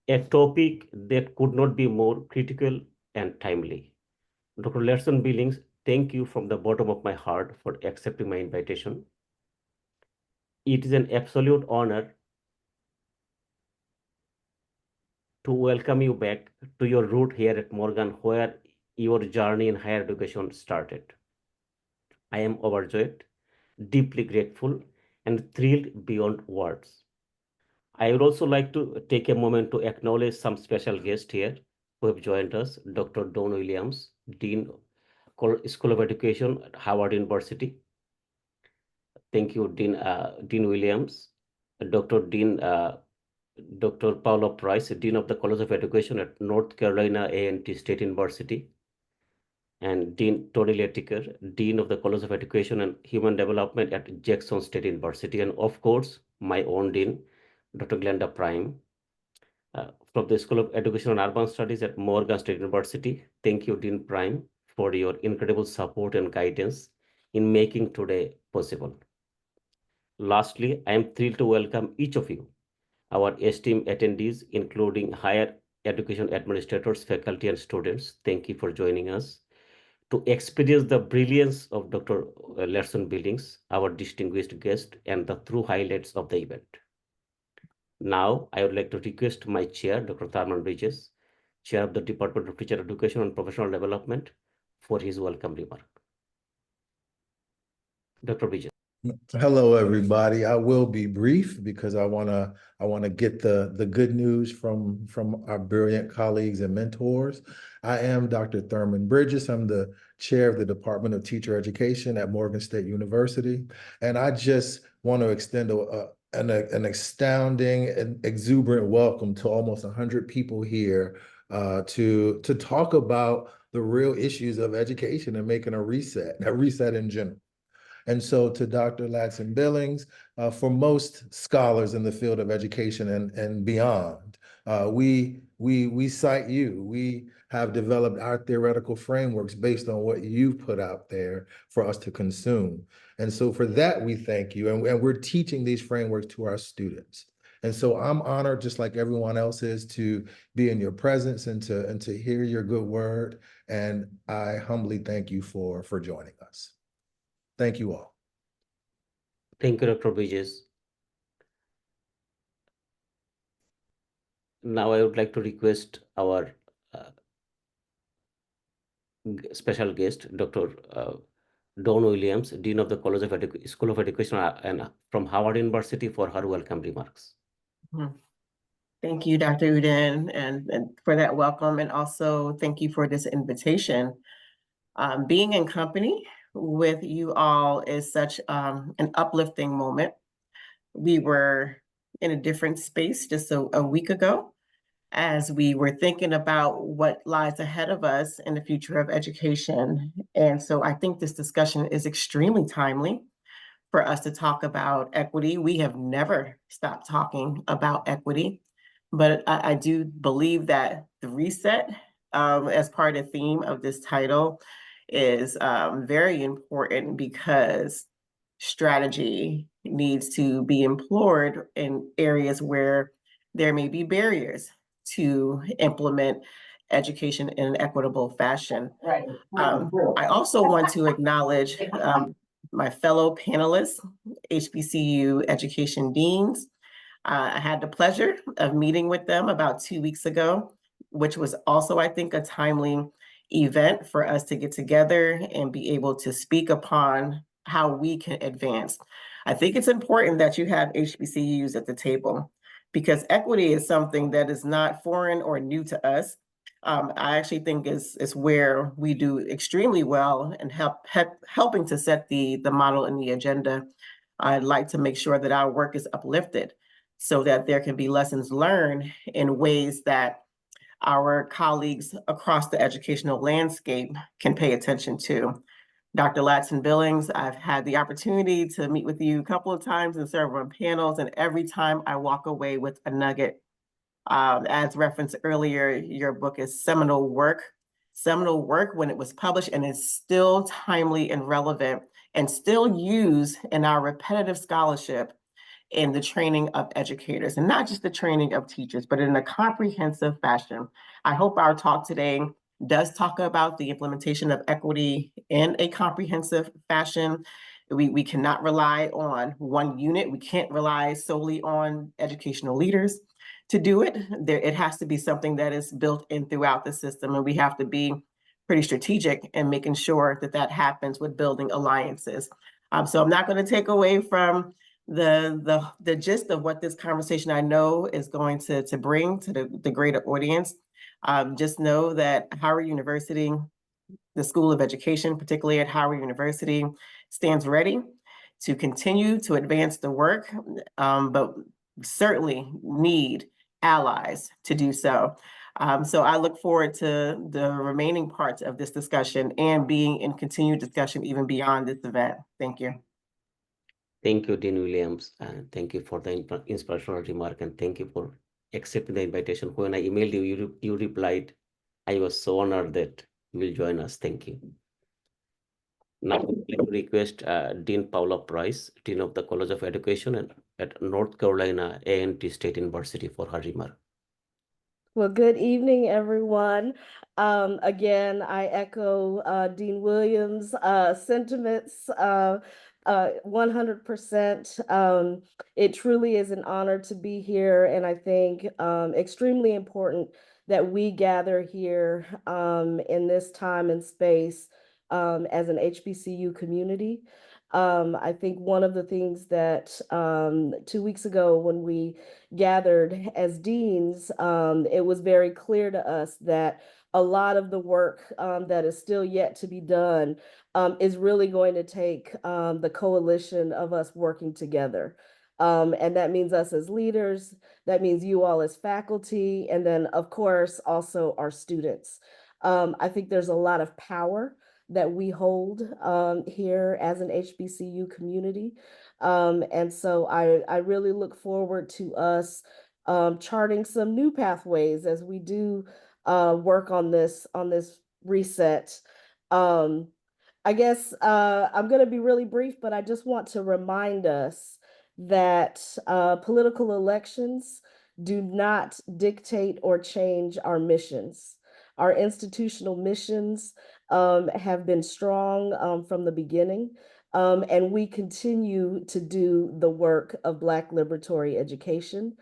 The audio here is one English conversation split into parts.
A topic that could not be more critical and timely. Dr. Ladson-Billings, thank you from the bottom of my heart for accepting my invitation. It is an absolute honor to welcome you back to your root here at Morgan, where your journey in higher education started. I am overjoyed, deeply grateful, and thrilled beyond words. I would also like to take a moment to acknowledge some special guests here who have joined us. Dr. Don Williams, Dean, School of Education at Howard University. Thank you, Dean Williams. Dr. Paula Price, Dean of the College of Education at North Carolina A&T State University, and Dean Tony Letiker, Dean of the College of Education and Human Development at Jackson State University, and of course, my own Dean, Dr. Glenda Prime, from the School of Education and Urban Studies at Morgan State University. Thank you, Dean Prime, for your incredible support and guidance in making today possible. Lastly, I am thrilled to welcome each of you, our esteemed attendees, including higher education administrators, faculty, and students. Thank you for joining us to experience the brilliance of Dr. Ladson-Billings, our distinguished guest, and the true highlights of the event. Now, I would like to request my chair, Dr. Tharman Bridges, Chair of the Department of Teacher Education and Professional Development, for his welcome remark. Dr. Bridges. Hello, everybody. I will be brief because I wanna get the good news from our brilliant colleagues and mentors. I am Dr. Thurman Bridges. I'm the chair of the Department of Teacher Education at Morgan State University, and I just want to extend an astounding and exuberant welcome to almost 100 people here to talk about the real issues of education and making a reset in general. And so to Dr. Ladson-Billings, for most scholars in the field of education and beyond, we cite you. We have developed our theoretical frameworks based on what you've put out there for us to consume. And so for that, we thank you. And we're teaching these frameworks to our students. And so I'm honored, just like everyone else is, to be in your presence and to hear your good word. And I humbly thank you for joining us. Thank you all. Thank you, Dr. Bridges. Now I would like to request our special guest, Dr. Dawn Williams, Dean of the College of School of Education and from Howard University, for her welcome remarks. Thank you, Dr. Uden, and for that welcome, and also thank you for this invitation. Being in company with you all is such an uplifting moment. We were in a different space just a week ago as we were thinking about what lies ahead of us in the future of education. And so I think this discussion is extremely timely for us to talk about equity. We have never stopped talking about equity, but I do believe that the reset, as part of the theme of this title, is very important because strategy needs to be employed in areas where there may be barriers to implement education in an equitable fashion. Right. I also want to acknowledge my fellow panelists, HBCU education deans. I had the pleasure of meeting with them about 2 weeks ago, which was also, I think, a timely event for us to get together and be able to speak upon how we can advance. I think it's important that you have HBCUs at the table because equity is something that is not foreign or new to us. I actually think is where we do extremely well and helping to set the model and the agenda. I'd like to make sure that our work is uplifted so that there can be lessons learned in ways that our colleagues across the educational landscape can pay attention to. Dr. Ladson-Billings, I've had the opportunity to meet with you a couple of times and serve on panels, and every time I walk away with a nugget. As referenced earlier, your book is seminal work when it was published, and it's still timely and relevant and still used in our repetitive scholarship in the training of educators, and not just the training of teachers, but in a comprehensive fashion. I hope our talk today does talk about the implementation of equity in a comprehensive fashion. We cannot rely on one unit. We can't rely solely on educational leaders to do it. It has to be something that is built in throughout the system, and we have to be pretty strategic in making sure that that happens with building alliances. So I'm not going to take away from the gist of what this conversation I know is going to bring to the greater audience. Just know that Howard University, the School of Education, particularly at Howard University, stands ready to continue to advance the work, but certainly need allies to do so. So I look forward to the remaining parts of this discussion and being in continued discussion even beyond this event. Thank you. Thank you, Dean Williams, and thank you for the inspirational remark, and thank you for accepting the invitation. When I emailed you, you replied. I was so honored that you will join us. Thank you. Now, I would like to request Dean Paula Price, Dean of the College of Education at North Carolina A&T State University, for her remark. Well, good evening, everyone. Again, I echo Dean Williams' sentiments 100%. It truly is an honor to be here, and I think extremely important that we gather here in this time and space as an HBCU community. I think one of the things that 2 weeks ago when we gathered as deans, it was very clear to us that a lot of the work that is still yet to be done is really going to take the coalition of us working together. And that means us as leaders, that means you all as faculty, and then of course also our students. I think there's a lot of power that we hold here as an HBCU community. And so I really look forward to us charting some new pathways as we do work on this reset. I guess I'm going to be really brief, but I just want to remind us that political elections do not dictate or change our missions. Our institutional missions have been strong from the beginning. And we continue to do the work of Black liberatory education.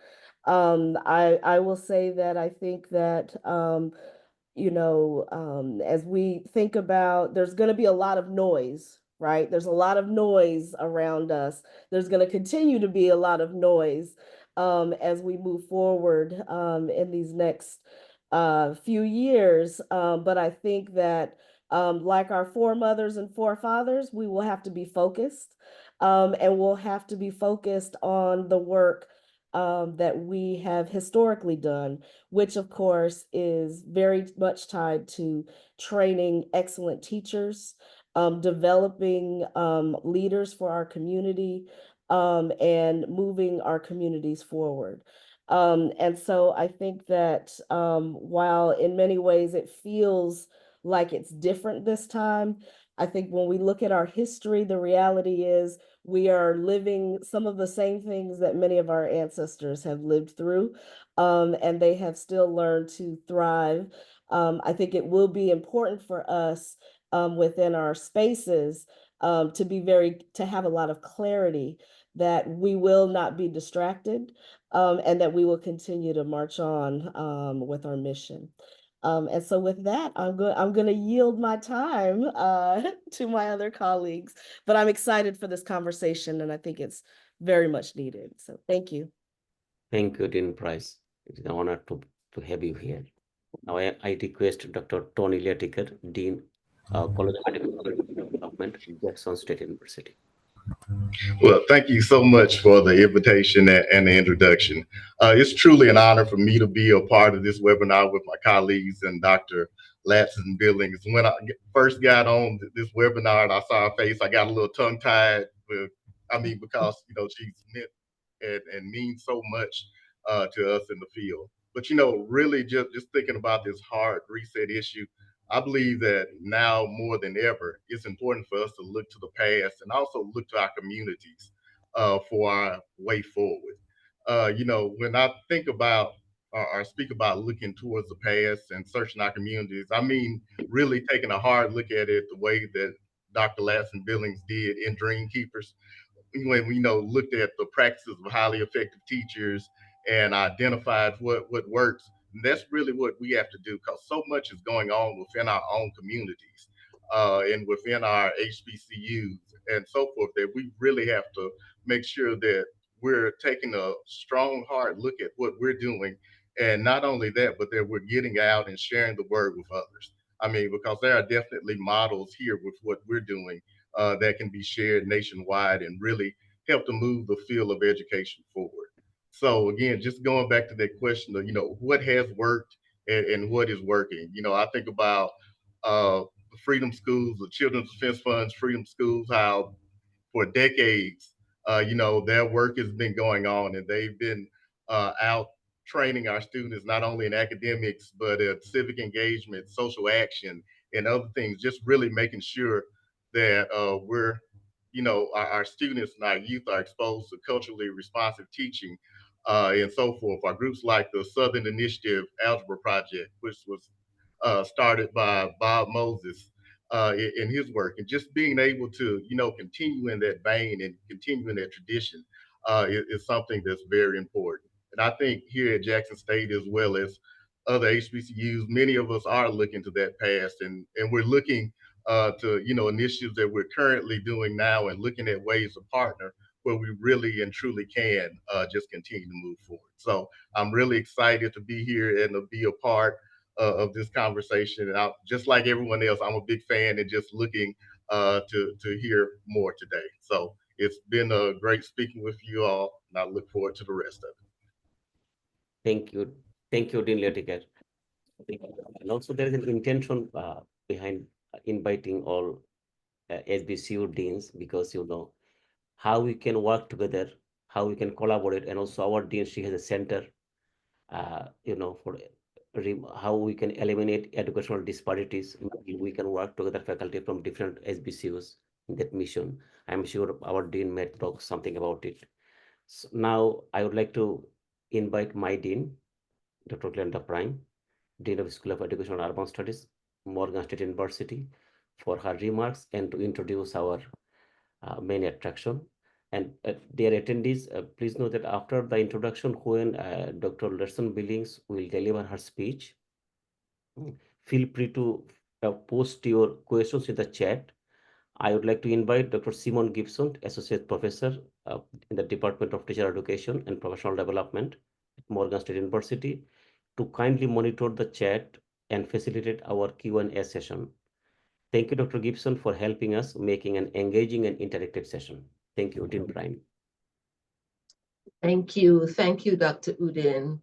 I will say that I think that, as we think about, there's going to be a lot of noise, right? There's a lot of noise around us. There's going to continue to be a lot of noise as we move forward in these next few years. But I think that like our foremothers and forefathers, we will have to be focused and we'll have to be focused on the work that we have historically done, which of course is very much tied to training excellent teachers, developing leaders for our community, and moving our communities forward. And so I think that while in many ways it feels like it's different this time, I think when we look at our history, the reality is we are living some of the same things that many of our ancestors have lived through, and they have still learned to thrive. I think it will be important for us within our spaces to have a lot of clarity that we will not be distracted and that we will continue to march on with our mission. And so with that, I'm going to yield my time to my other colleagues, but I'm excited for this conversation and I think it's very much needed. So thank you. Thank you, Dean Price. It is an honor to have you here. Now I request Dr. Tony Letiker, Dean, College of Education and Development, Jackson State University. Well, thank you so much for the invitation and the introduction. It's truly an honor for me to be a part of this webinar with my colleagues and Dr. Ladson-Billings. When I first got on this webinar and I saw her face, I got a little tongue-tied because she's meant and means so much to us in the field. But really just thinking about this hard reset issue, I believe that now more than ever, it's important for us to look to the past and also look to our communities for our way forward. When I think about or speak about looking towards the past and searching our communities, I mean really taking a hard look at it the way that Dr. Ladson-Billings did in Dream Keepers, when we looked at the practices of highly effective teachers and identified what works. And that's really what we have to do, because so much is going on within our own communities and within our HBCUs and so forth, that we really have to make sure that we're taking a strong, hard look at what we're doing. And not only that, but that we're getting out and sharing the word with others. I mean, because there are definitely models here with what we're doing that can be shared nationwide and really help to move the field of education forward. So again, just going back to that question of, what has worked and what is working. I think about the Freedom Schools, the Children's Defense Fund's Freedom Schools, how for decades, their work has been going on, and they've been out training our students not only in academics but civic engagement, social action, and other things. Just really making sure that our students and our youth are exposed to culturally responsive teaching and so forth. Our groups like the Southern Initiative Algebra Project, which was started by Bob Moses in his work, and just being able to, continue in that vein and continue in that tradition is something that's very important. And I think here at Jackson State, as well as other HBCUs, many of us are looking to that past, and we're looking to, initiatives that we're currently doing now, and looking at ways to partner where we really and truly can just continue to move forward. So I'm really excited to be here and to be a part of this conversation. And just like everyone else, I'm a big fan and just looking to hear more today. So it's been a great speaking with you all, and I look forward to the rest of it. Thank you. Thank you, Dean Letiker. And also there is an intention behind inviting all SBCU deans, because how we can work together, how we can collaborate, and also our dean, she has a center, for how we can eliminate educational disparities. We can work together, faculty from different SBCUs in that mission. I'm sure our dean may talk something about it. So now I would like to invite my dean, Dr. Glenda Prime, Dean of School of Education and Urban Studies, Morgan State University, for her remarks and to introduce our main attraction. And dear attendees, please know that after the introduction, when Dr. Ladson-Billings will deliver her speech, feel free to post your questions in the chat. I would like to invite Dr. Simon Gibson, Associate Professor in the Department of Teacher Education and Professional Development at Morgan State University, to kindly monitor the chat and facilitate our Q&A session. Thank you, Dr. Gibson, for helping us making an engaging and interactive session. Thank you, Dean Prime. Thank you, Dr. Udin,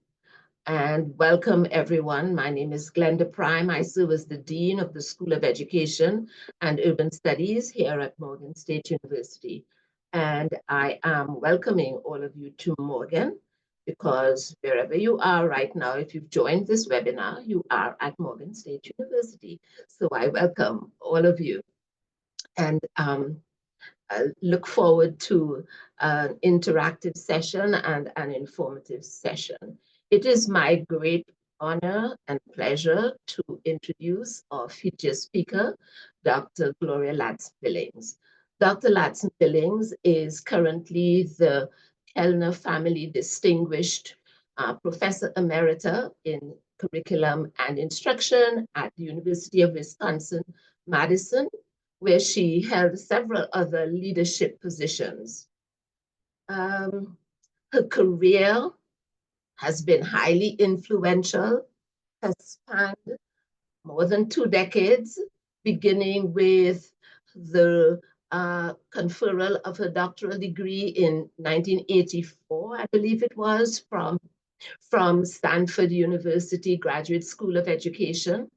and welcome everyone. My name is Glenda Prime. I serve as the Dean of the School of Education and Urban Studies here at Morgan State University. And I am welcoming all of you to Morgan, because wherever you are right now, if you've joined this webinar, you are at Morgan State University. So I welcome all of you. And I look forward to an interactive session and an informative session. It is my great honor and pleasure to introduce our featured speaker, Dr. Gloria Ladson-Billings. Dr. Ladson-Billings is currently the Kellner Family Distinguished Professor Emerita in Curriculum and Instruction at the University of Wisconsin-Madison, where she held several other leadership positions. Her career has been highly influential, has spanned more than 2 decades, beginning with the conferral of her doctoral degree in 1984, I believe it was, from Stanford University Graduate School of Education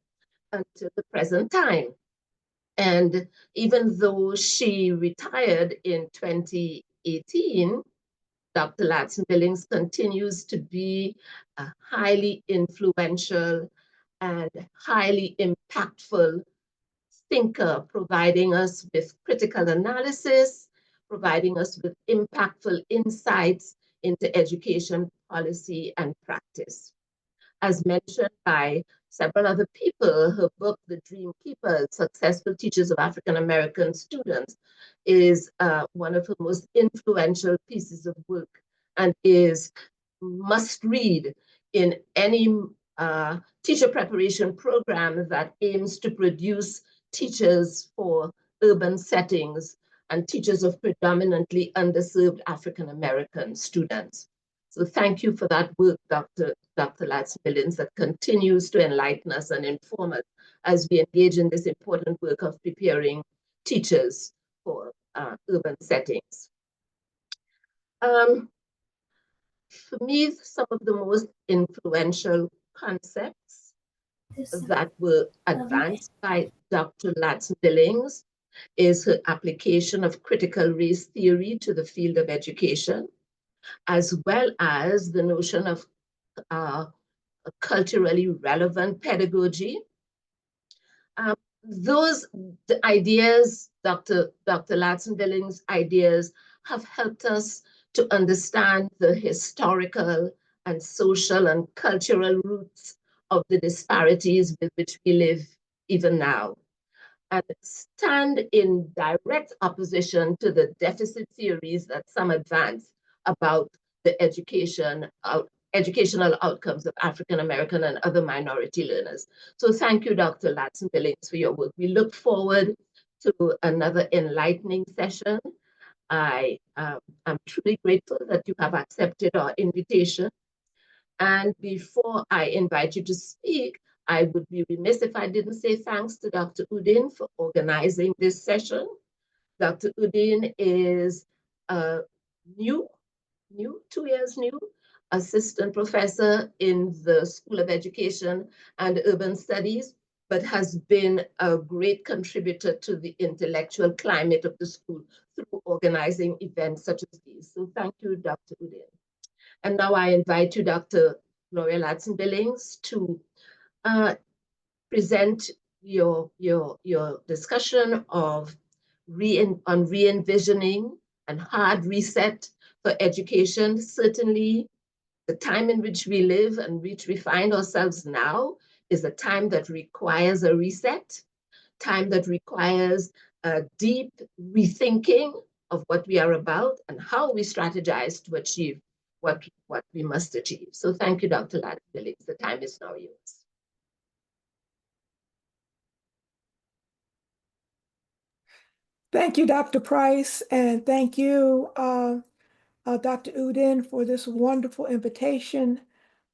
until the present time. And even though she retired in 2018, Dr. Ladson-Billings continues to be a highly influential and highly impactful thinker, providing us with critical analysis, providing us with impactful insights into education policy and practice. As mentioned by several other people, her book, The Dream Keepers, Successful Teachers of African American Students, is one of her most influential pieces of work and is must read in any teacher preparation program that aims to produce teachers for urban settings and teachers of predominantly underserved African American students. So thank you for that work, Dr. Ladson-Billings, that continues to enlighten us and inform us as we engage in this important work of preparing teachers for urban settings. For me, some of the most influential concepts that were advanced by Dr. Ladson-Billings is her application of critical race theory to the field of education, as well as the notion of culturally relevant pedagogy. The ideas, Dr. Ladson-Billings' ideas, have helped us to understand the historical and social and cultural roots of the disparities with which we live even now, and stand in direct opposition to the deficit theories that some advance about the educational outcomes of African American and other minority learners. So thank you, Dr. Ladson-Billings, for your work. We look forward to another enlightening session. I am truly grateful that you have accepted our invitation. And before I invite you to speak, I would be remiss if I didn't say thanks to Dr. Udin for organizing this session. Dr. Udin is a new, 2 years new, assistant professor in the School of Education and Urban Studies, but has been a great contributor to the intellectual climate of the school through organizing events such as these. So thank you, Dr. Udin. And now I invite you, Dr. Gloria Ladson-Billings, to present your discussion of re-envisioning and hard reset for education. Certainly, the time in which we live and which we find ourselves now is a time that requires a reset, time that requires a deep rethinking of what we are about and how we strategize to achieve what we must achieve. So thank you, Dr. Ladson-Billings. The time is now yours. Thank you, Dr. Price, and thank you, Dr. Udin, for this wonderful invitation.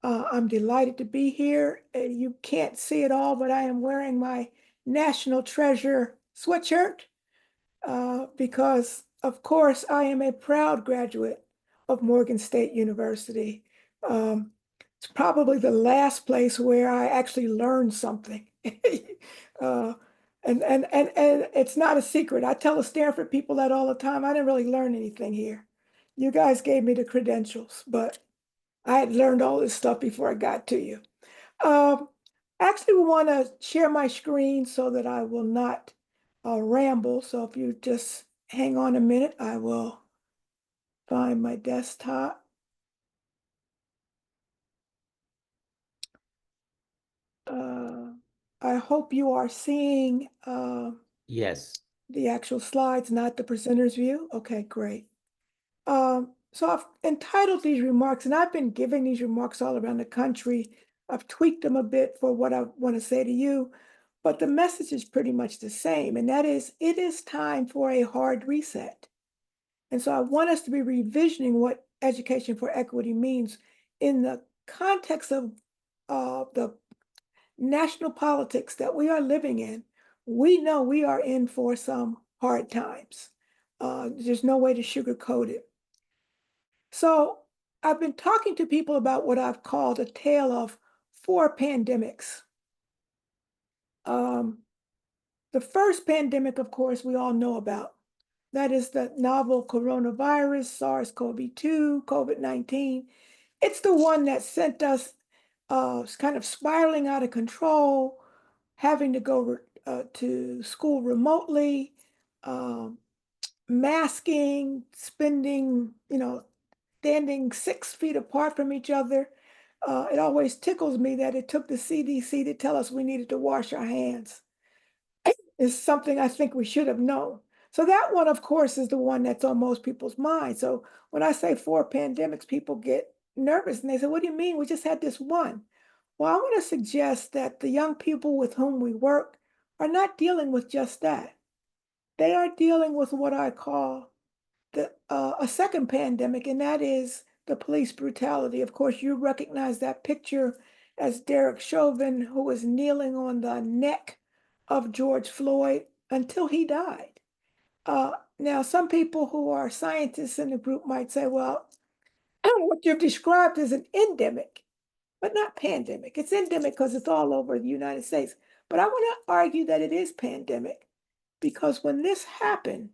I'm delighted to be here. You can't see it all, but I am wearing my National Treasure sweatshirt because, of course, I am a proud graduate of Morgan State University. It's probably the last place where I actually learned something. And it's not a secret. I tell the Stanford people that all the time. I didn't really learn anything here. You guys gave me the credentials, but I had learned all this stuff before I got to you. Actually, we want to share my screen so that I will not ramble. So if you just hang on a minute, I will find my desktop. I hope you are seeing Yes. the actual slides, not the presenter's view. Okay, great. So I've entitled these remarks, and I've been giving these remarks all around the country. I've tweaked them a bit for what I want to say to you, but the message is pretty much the same, and that is, it is time for a hard reset. And so I want us to be revisioning what education for equity means in the context of the national politics that we are living in. We know we are in for some hard times. There's no way to sugarcoat it. So I've been talking to people about what I've called a tale of 4 pandemics. The first pandemic, of course, we all know about. That is the novel coronavirus, SARS-CoV-2, COVID-19. It's the one that sent us kind of spiraling out of control, having to go to school remotely, masking, spending, standing 6 feet apart from each other. It always tickles me that it took the CDC to tell us we needed to wash our hands. It's something I think we should have known. So that one, of course, is the one that's on most people's minds. So when I say 4 pandemics, people get nervous and they say, what do you mean? We just had this one. Well, I want to suggest that the young people with whom we work are not dealing with just that. They are dealing with what I call a second pandemic, and that is the police brutality. Of course, you recognize that picture as Derek Chauvin, who was kneeling on the neck of George Floyd until he died. Now, some people who are scientists in the group might say, well, what you've described is an endemic, but not pandemic. It's endemic because it's all over the United States. But I want to argue that it is pandemic because when this happened,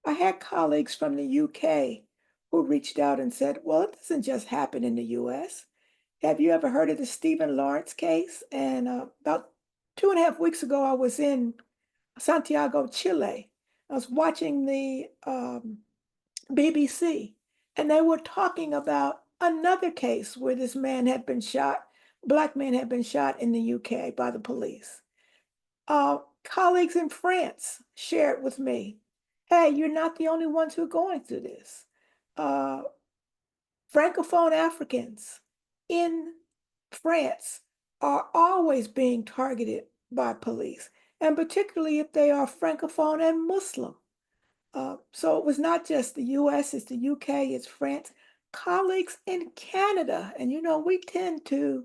I had colleagues from the UK who reached out and said, well, it doesn't just happen in the US. Have you ever heard of the Stephen Lawrence case? And about 2.5 weeks ago, I was in Santiago, Chile. I was watching the BBC, and they were talking about another case where this man had been shot, Black man had been shot in the UK by the police. Colleagues in France shared with me, hey, you're not the only ones who are going through this. Francophone Africans in France are always being targeted by police, and particularly if they are Francophone and Muslim. So it was not just the US, it's the UK, it's France. Colleagues in Canada, and we tend to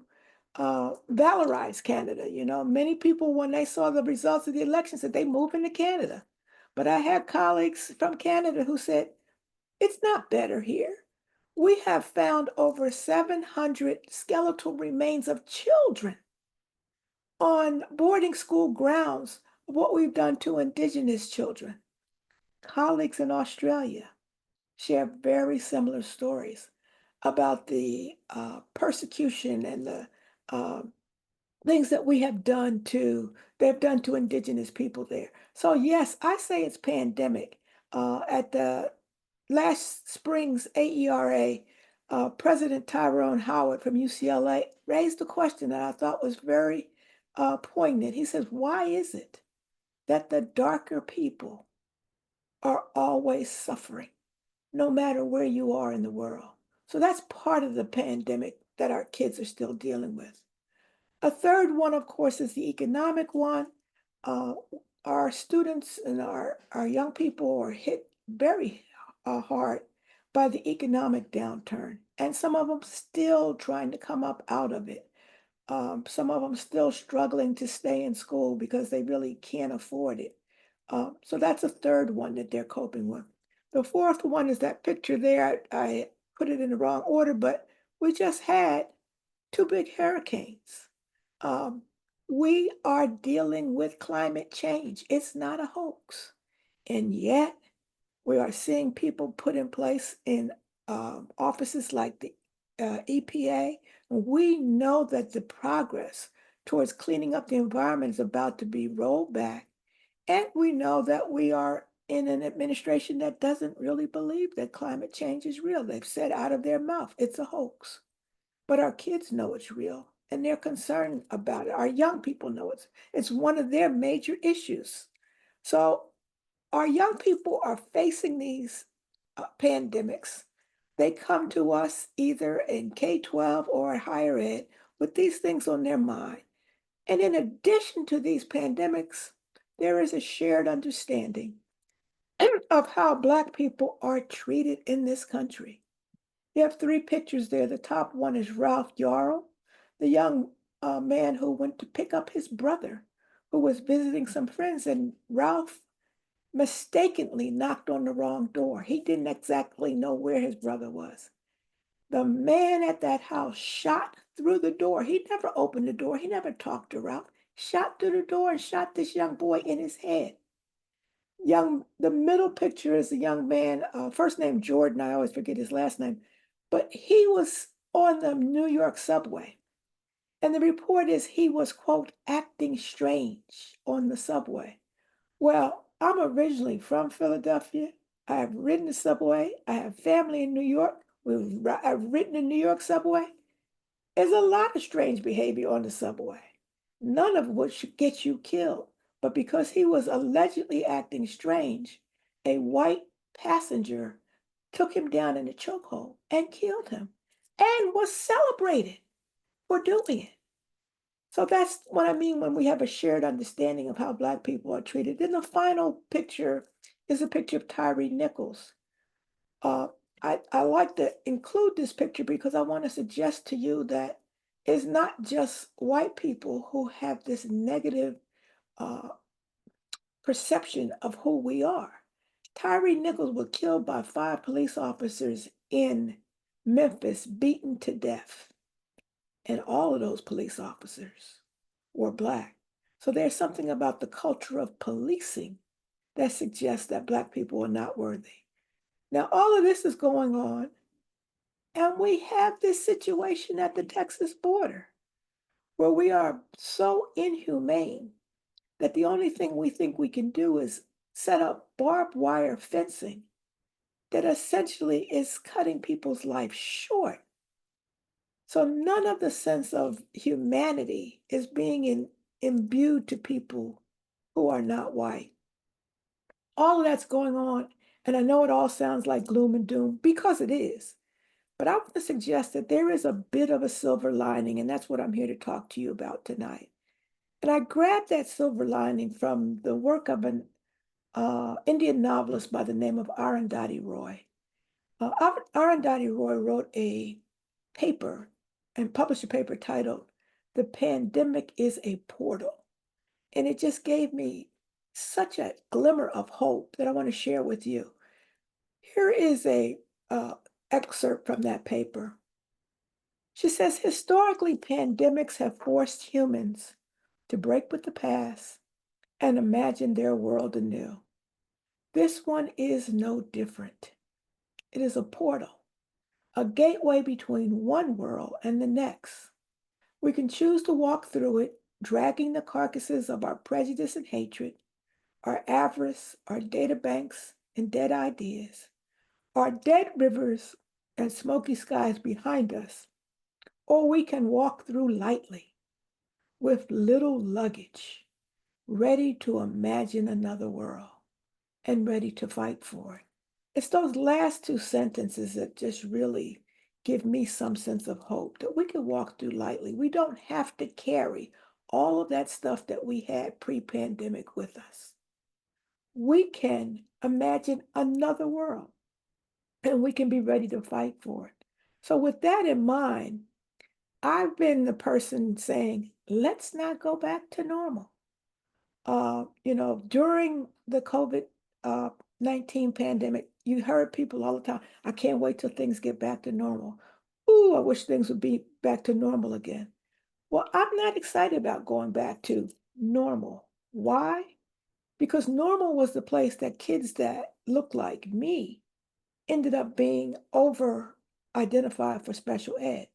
valorize Canada. Many people, when they saw the results of the election, said they move into Canada. But I had colleagues from Canada who said, it's not better here. We have found over 700 skeletal remains of children on boarding school grounds of what we've done to Indigenous children. Colleagues in Australia share very similar stories about the persecution and the things that they've done to Indigenous people there. So yes, I say it's pandemic. At the last spring's AERA, President Tyrone Howard from UCLA raised a question that I thought was very poignant. He says, why is it that the darker people are always suffering, no matter where you are in the world? So that's part of the pandemic that our kids are still dealing with. A third one, of course, is the economic one. Our students and our young people are hit very hard by the economic downturn, and some of them still trying to come up out of it. Some of them still struggling to stay in school because they really can't afford it. So that's a third one that they're coping with. The fourth one is that picture there. I put it in the wrong order, but we just had 2 big hurricanes. We are dealing with climate change. It's not a hoax. And yet we are seeing people put in place in offices like the EPA. We know that the progress towards cleaning up the environment is about to be rolled back. And we know that we are in an administration that doesn't really believe that climate change is real. They've said out of their mouth, it's a hoax. But our kids know it's real and they're concerned about it. Our young people know it's one of their major issues. So our young people are facing these pandemics. They come to us either in K-12 or higher ed with these things on their mind. And in addition to these pandemics, there is a shared understanding of how Black people are treated in this country. You have 3 pictures there. The top one is Ralph Yarrow, the young man who went to pick up his brother, who was visiting some friends, and Ralph mistakenly knocked on the wrong door. He didn't exactly know where his brother was. The man at that house shot through the door. He never opened the door. He never talked to Ralph. Shot through the door and shot this young boy in his head. The middle picture is a young man, first name Jordan, I always forget his last name, but he was on the New York subway. And the report is he was, quote, acting strange on the subway. Well, I'm originally from Philadelphia. I have ridden the subway. I have family in New York. I've ridden the New York subway. There's a lot of strange behavior on the subway, none of which gets you killed. But because he was allegedly acting strange, a white passenger took him down in a chokehold and killed him and was celebrated for doing it. So that's what I mean when we have a shared understanding of how Black people are treated. Then the final picture is a picture of Tyree Nichols. I like to include this picture because I want to suggest to you that it's not just white people who have this negative uh, perception of who we are. Tyree Nichols was killed by 5 police officers in Memphis, beaten to death. And all of those police officers were Black. So there's something about the culture of policing that suggests that Black people are not worthy. Now, all of this is going on, and we have this situation at the Texas border where we are so inhumane that the only thing we think we can do is set up barbed wire fencing that essentially is cutting people's life short. So none of the sense of humanity is being imbued to people who are not white. All of that's going on, and I know it all sounds like gloom and doom because it is. But I want to suggest that there is a bit of a silver lining, and that's what I'm here to talk to you about tonight. And I grabbed that silver lining from the work of an Indian novelist by the name of Arundhati Roy. Arundhati Roy wrote a paper and published a paper titled "The Pandemic is a Portal." And it just gave me such a glimmer of hope that I want to share with you. Here is a excerpt from that paper. She says, historically, pandemics have forced humans to break with the past and imagine their world anew. This one is no different. It is a portal, a gateway between one world and the next. We can choose to walk through it, dragging the carcasses of our prejudice and hatred, our avarice, our data banks and dead ideas, our dead rivers and smoky skies behind us, or we can walk through lightly with little luggage, ready to imagine another world and ready to fight for it. It's those last 2 sentences that just really give me some sense of hope that we can walk through lightly. We don't have to carry all of that stuff that we had pre-pandemic with us. We can imagine another world and we can be ready to fight for it. So with that in mind, I've been the person saying, let's not go back to normal. During the COVID-19 pandemic, you heard people all the time, I can't wait till things get back to normal. Ooh, I wish things would be back to normal again. Well, I'm not excited about going back to normal. Why? Because normal was the place that kids that looked like me ended up being over identified for special ed.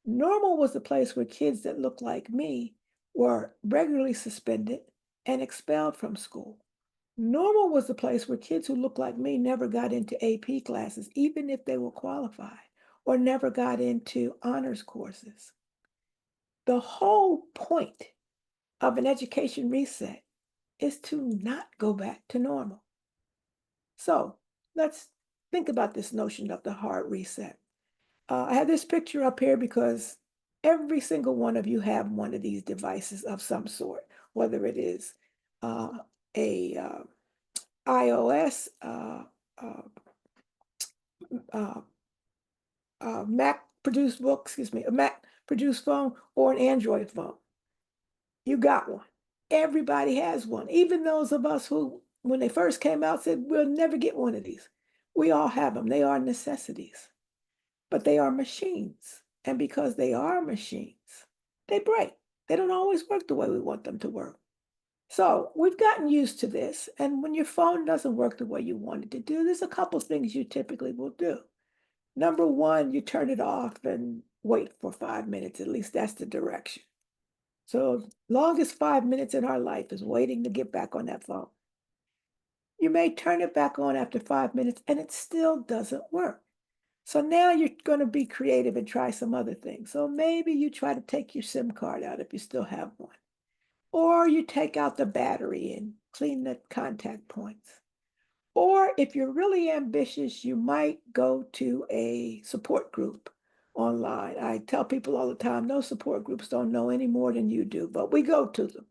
Normal was the place where kids that looked like me were regularly suspended and expelled from school. Normal was the place where kids who looked like me never got into AP classes, even if they were qualified, or never got into honors courses. The whole point of an education reset is to not go back to normal. So let's think about this notion of the hard reset. I have this picture up here because every single one of you have one of these devices of some sort, whether it is a iOS, Mac-produced book, a Mac-produced phone, or an Android phone. You got one. Everybody has one. Even those of us who, when they first came out, said, we'll never get one of these. We all have them. They are necessities, but they are machines. And because they are machines, they break. They don't always work the way we want them to work. So we've gotten used to this. And when your phone doesn't work the way you want it to do, there's a couple things you typically will do. Number one, you turn it off and wait for 5 minutes. At least that's the direction. So longest 5 minutes in our life is waiting to get back on that phone. You may turn it back on after 5 minutes and it still doesn't work. So now you're going to be creative and try some other things. So maybe you try to take your SIM card out if you still have one, or you take out the battery and clean the contact points. Or if you're really ambitious, you might go to a support group online. I tell people all the time, those support groups don't know any more than you do, but we go to them.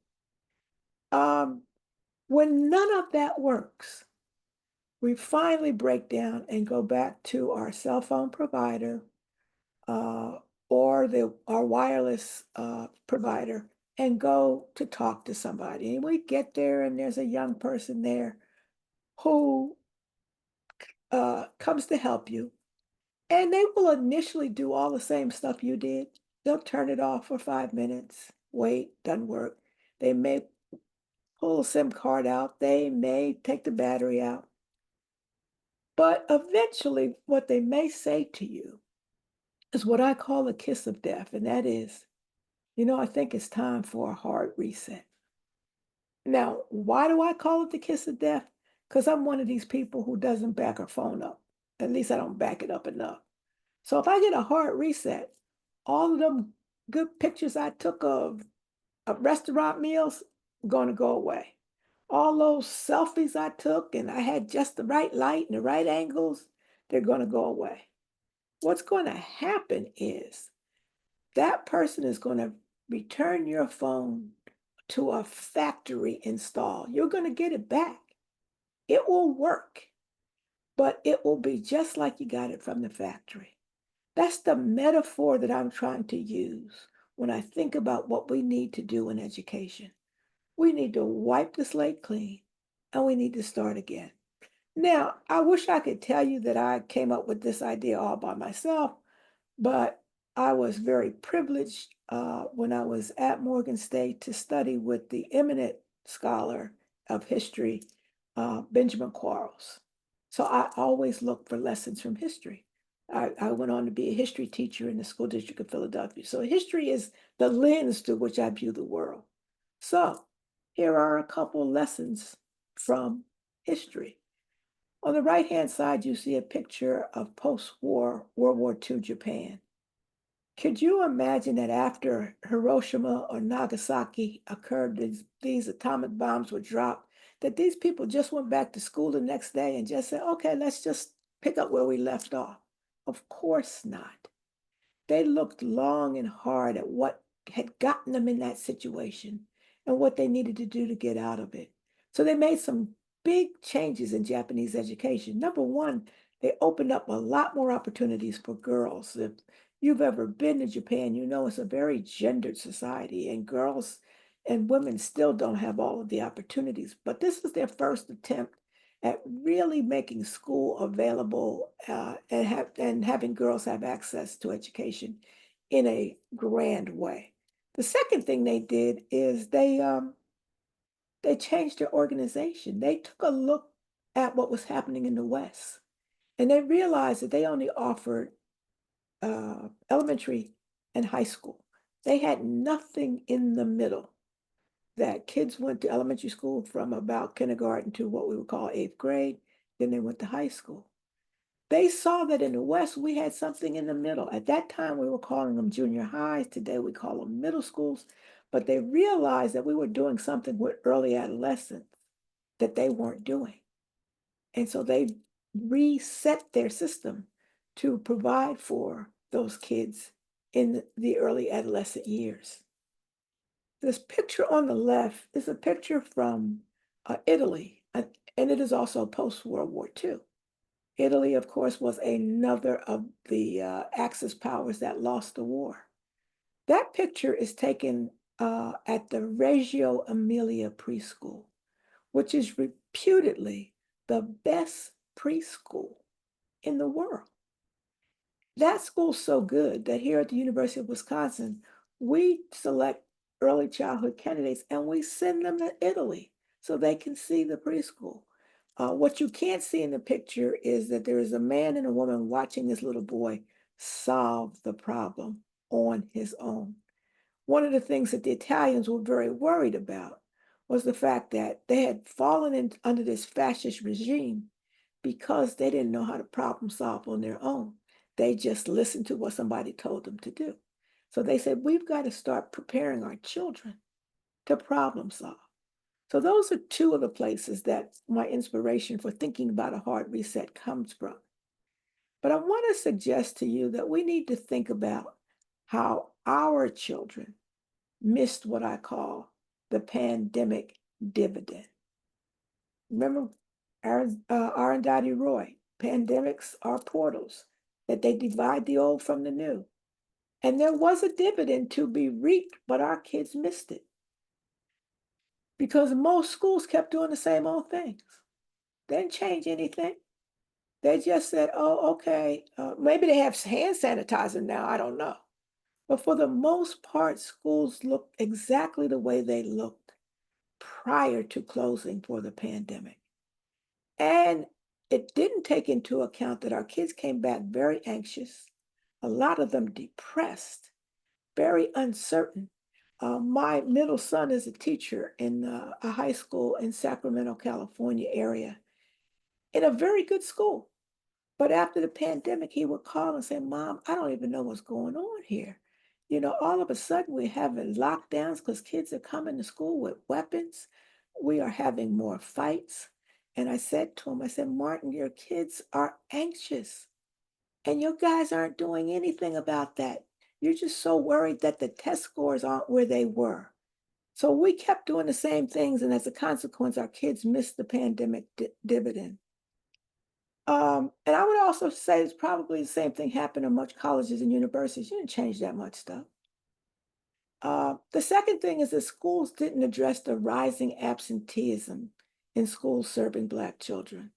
When none of that works, we finally break down and go back to our cell phone provider or our wireless provider and go to talk to somebody. And we get there and there's a young person there who comes to help you. And they will initially do all the same stuff you did. They'll turn it off for 5 minutes, wait, doesn't work. They may pull a SIM card out. They may take the battery out. But eventually, what they may say to you is what I call a kiss of death. And that is, I think it's time for a hard reset. Now, why do I call it the kiss of death? Because I'm one of these people who doesn't back her phone up. At least I don't back it up enough. So if I get a hard reset, all of them good pictures I took of restaurant meals are going to go away. All those selfies I took and I had just the right light and the right angles, they're going to go away. What's going to happen is that person is going to return your phone to a factory install. You're going to get it back. It will work, but it will be just like you got it from the factory. That's the metaphor that I'm trying to use when I think about what we need to do in education. We need to wipe the slate clean and we need to start again. Now, I wish I could tell you that I came up with this idea all by myself, but I was very privileged when I was at Morgan State to study with the eminent scholar of history, Benjamin Quarles. So I always look for lessons from history. I went on to be a history teacher in the school district of Philadelphia. So history is the lens through which I view the world. So here are a couple lessons from history. On the right-hand side, you see a picture of post-war World War II Japan. Could you imagine that after Hiroshima or Nagasaki occurred, these atomic bombs were dropped, that these people just went back to school the next day and just said, okay, let's just pick up where we left off? Of course not. They looked long and hard at what had gotten them in that situation and what they needed to do to get out of it. So they made some big changes in Japanese education. Number one, they opened up a lot more opportunities for girls. If you've ever been to Japan, you know it's a very gendered society, and girls and women still don't have all of the opportunities. But this was their first attempt at really making school available and having girls have access to education in a grand way. The second thing they did is they changed their organization. They took a look at what was happening in the West, and they realized that they only offered elementary and high school. They had nothing in the middle. That kids went to elementary school from about kindergarten to what we would call 8th grade. Then they went to high school. They saw that in the West, we had something in the middle. At that time, we were calling them junior highs. Today, we call them middle schools. But they realized that we were doing something with early adolescents that they weren't doing. And so they reset their system to provide for those kids in the early adolescent years. This picture on the left is a picture from Italy, and it is also post-World War II. Italy, of course, was another of the Axis powers that lost the war. That picture is taken at the Reggio Emilia preschool, which is reputedly the best preschool in the world. That school's so good that here at the University of Wisconsin, we select early childhood candidates and we send them to Italy so they can see the preschool. What you can't see in the picture is that there is a man and a woman watching this little boy solve the problem on his own. One of the things that the Italians were very worried about was the fact that they had fallen under this fascist regime because they didn't know how to problem solve on their own. They just listened to what somebody told them to do. So they said, we've got to start preparing our children to problem solve. So those are two of the places that my inspiration for thinking about a hard reset comes from. But I want to suggest to you that we need to think about how our children missed what I call the pandemic dividend. Remember Arundhati Roy, pandemics are portals, that they divide the old from the new. And there was a dividend to be reaped, but our kids missed it. Because most schools kept doing the same old things. They didn't change anything. They just said, oh, okay, maybe they have hand sanitizer now, I don't know. But for the most part, schools looked exactly the way they looked prior to closing for the pandemic. And it didn't take into account that our kids came back very anxious, a lot of them depressed, very uncertain. My middle son is a teacher in a high school in Sacramento, California area, in a very good school. But after the pandemic, he would call and say, Mom, I don't even know what's going on here. You know, all of a sudden we're having lockdowns because kids are coming to school with weapons. We are having more fights. And I said to him, I said, Martin, your kids are anxious and you guys aren't doing anything about that. You're just so worried that the test scores aren't where they were. So we kept doing the same things. And as a consequence, our kids missed the pandemic dividend. And I would also say it's probably the same thing happened in much colleges and universities. You didn't change that much stuff. The second thing is that schools didn't address the rising absenteeism in schools serving Black children.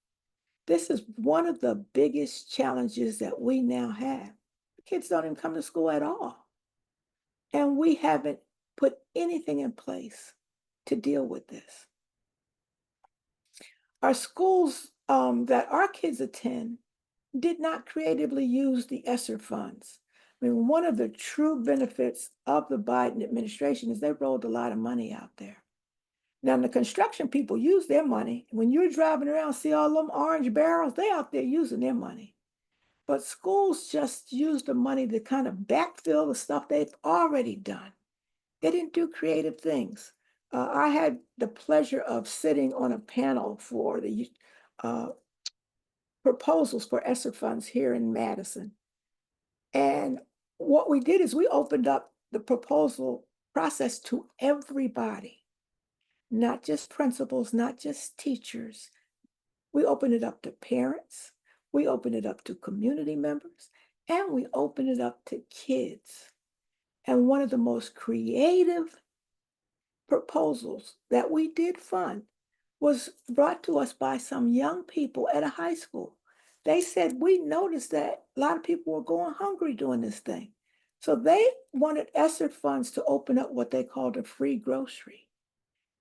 This is one of the biggest challenges that we now have. Kids don't even come to school at all. And we haven't put anything in place to deal with this. Our schools that our kids attend did not creatively use the ESSER funds. I mean, one of the true benefits of the Biden administration is they rolled a lot of money out there. Now, the construction people use their money. When you're driving around, see all them orange barrels, they out there using their money. But schools just use the money to kind of backfill the stuff they've already done. They didn't do creative things. I had the pleasure of sitting on a panel for the proposals for ESSER funds here in Madison. And what we did is we opened up the proposal process to everybody, not just principals, not just teachers. We opened it up to parents, we opened it up to community members, and we opened it up to kids. And one of the most creative proposals that we did fund was brought to us by some young people at a high school. They said, we noticed that a lot of people were going hungry doing this thing. So they wanted ESSER funds to open up what they called a free grocery.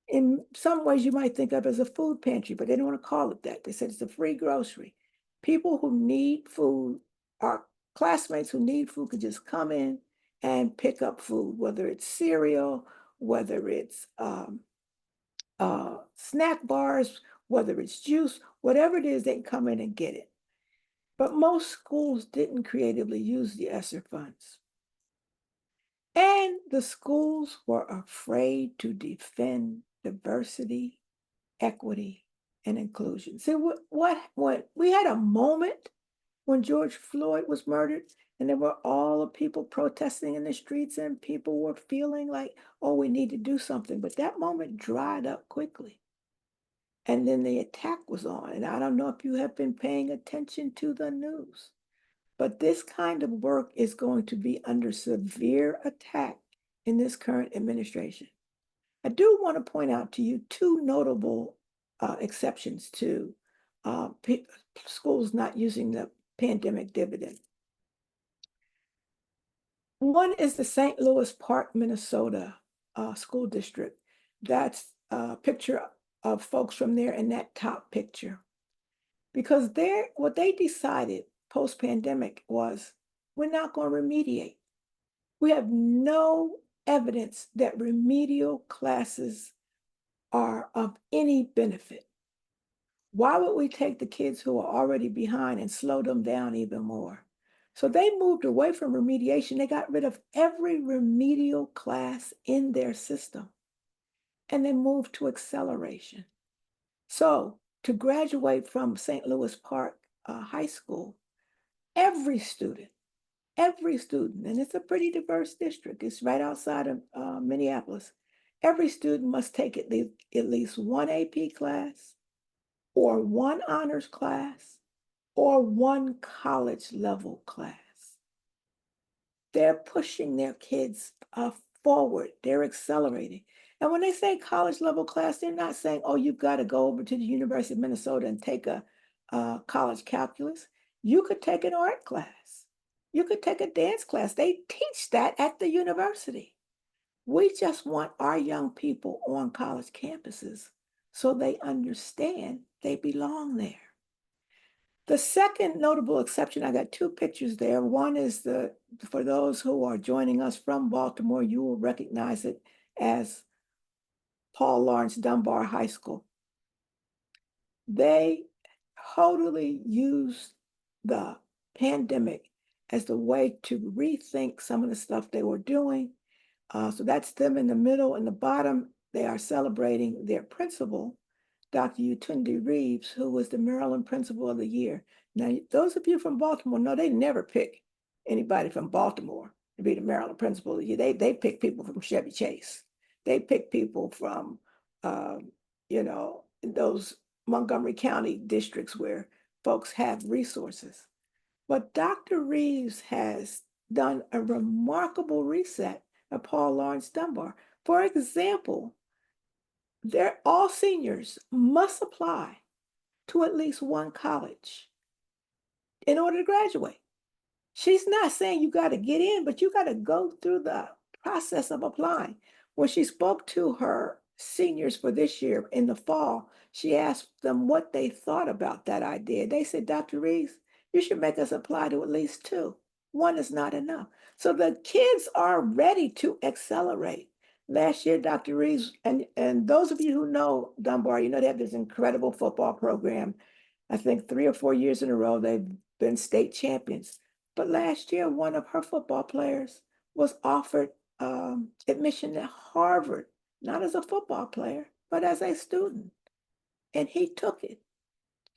In some ways, you might think of it as a food pantry, but they didn't want to call it that. They said it's a free grocery. People who need food, our classmates who need food, could just come in and pick up food, whether it's cereal, whether it's snack bars, whether it's juice, whatever it is, they can come in and get it. But most schools didn't creatively use the ESSER funds. And the schools were afraid to defend diversity, equity, and inclusion. See, what we had a moment when George Floyd was murdered, and there were all the people protesting in the streets, and people were feeling like, oh, we need to do something. But that moment dried up quickly. And then the attack was on. And I don't know if you have been paying attention to the news, but this kind of work is going to be under severe attack in this current administration. I do want to point out to you two notable exceptions to schools not using the pandemic dividend. One is the St. Louis Park, Minnesota school district. That's a picture of folks from there in that top picture. Because what they decided post-pandemic was, we're not going to remediate. We have no evidence that remedial classes are of any benefit. Why would we take the kids who are already behind and slow them down even more? So they moved away from remediation. They got rid of every remedial class in their system, and they moved to acceleration. So to graduate from St. Louis Park High School, every student, and it's a pretty diverse district. It's right outside of Minneapolis. Every student must take at least one AP class, or one honors class, or one college level class. They're pushing their kids forward. They're accelerating. And when they say college level class, they're not saying, oh, you've got to go over to the University of Minnesota and take a college calculus. You could take an art class. You could take a dance class. They teach that at the university. We just want our young people on college campuses so they understand they belong there. The second notable exception, I got two pictures there. One is for those who are joining us from Baltimore, you will recognize it as Paul Laurence Dunbar High School. They totally used the pandemic as the way to rethink some of the stuff they were doing. So that's them in the middle. In the bottom, they are celebrating their principal, Dr. Utundi Reeves, who was the Maryland Principal of the Year. Now, those of you from Baltimore know they never pick anybody from Baltimore to be the Maryland Principal of the Year. They pick people from Chevy Chase. They pick people from, those Montgomery County districts where folks have resources. But Dr. Reeves has done a remarkable reset of Paul Laurence Dunbar. For example, all seniors must apply to at least one college in order to graduate. She's not saying you got to get in, but you got to go through the process of applying. When she spoke to her seniors for this year in the fall, she asked them what they thought about that idea. They said, Dr. Reeves, you should make us apply to at least two. One is not enough. So the kids are ready to accelerate. Last year, Dr. Reeves, and those of you who know Dunbar, you know they have this incredible football program. I think 3 or 4 years in a row, they've been state champions. But last year, one of her football players was offered admission at Harvard, not as a football player, but as a student. And he took it.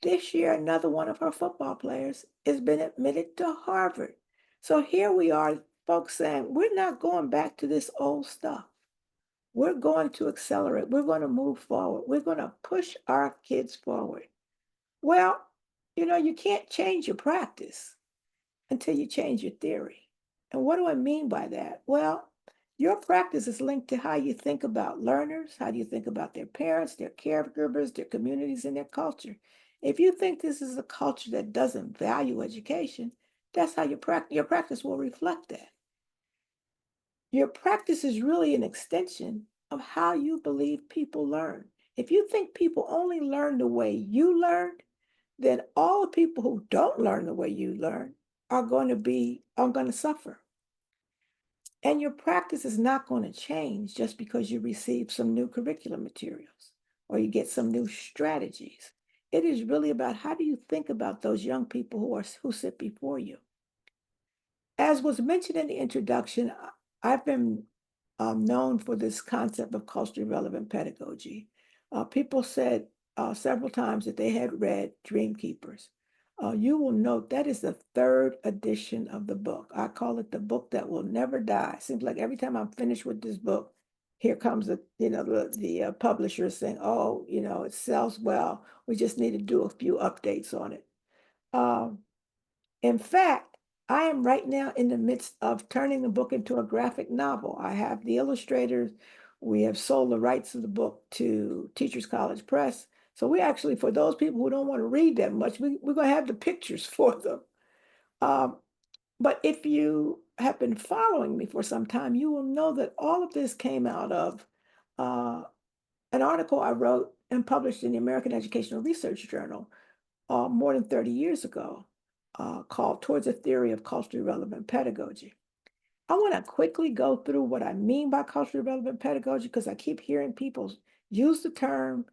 This year, another one of her football players has been admitted to Harvard. So here we are, folks saying, we're not going back to this old stuff. We're going to accelerate. We're going to move forward. We're going to push our kids forward. Well, you can't change your practice until you change your theory. And what do I mean by that? Well, your practice is linked to how you think about learners, how do you think about their parents, their caregivers, their communities, and their culture. If you think this is a culture that doesn't value education, that's how your practice will reflect that. Your practice is really an extension of how you believe people learn. If you think people only learn the way you learned, then all the people who don't learn the way you learn are going to suffer. And your practice is not going to change just because you receive some new curriculum materials or you get some new strategies. It is really about how do you think about those young people who sit before you. As was mentioned in the introduction, I've been known for this concept of culturally relevant pedagogy. People said several times that they had read Dream Keepers. You will note that is the third edition of the book. I call it the book that will never die. Seems like every time I'm finished with this book, here comes the publisher saying, "Oh, it sells well. We just need to do a few updates on it." In fact, I am right now in the midst of turning the book into a graphic novel. I have the illustrators. We have sold the rights of the book to Teachers College Press. So we actually, for those people who don't want to read that much, we're going to have the pictures for them. But if you have been following me for some time, you will know that all of this came out of an article I wrote and published in the American Educational Research Journal more than 30 years ago. Called Towards a Theory of Culturally Relevant Pedagogy. I want to quickly go through what I mean by culturally relevant pedagogy because I keep hearing people use the term,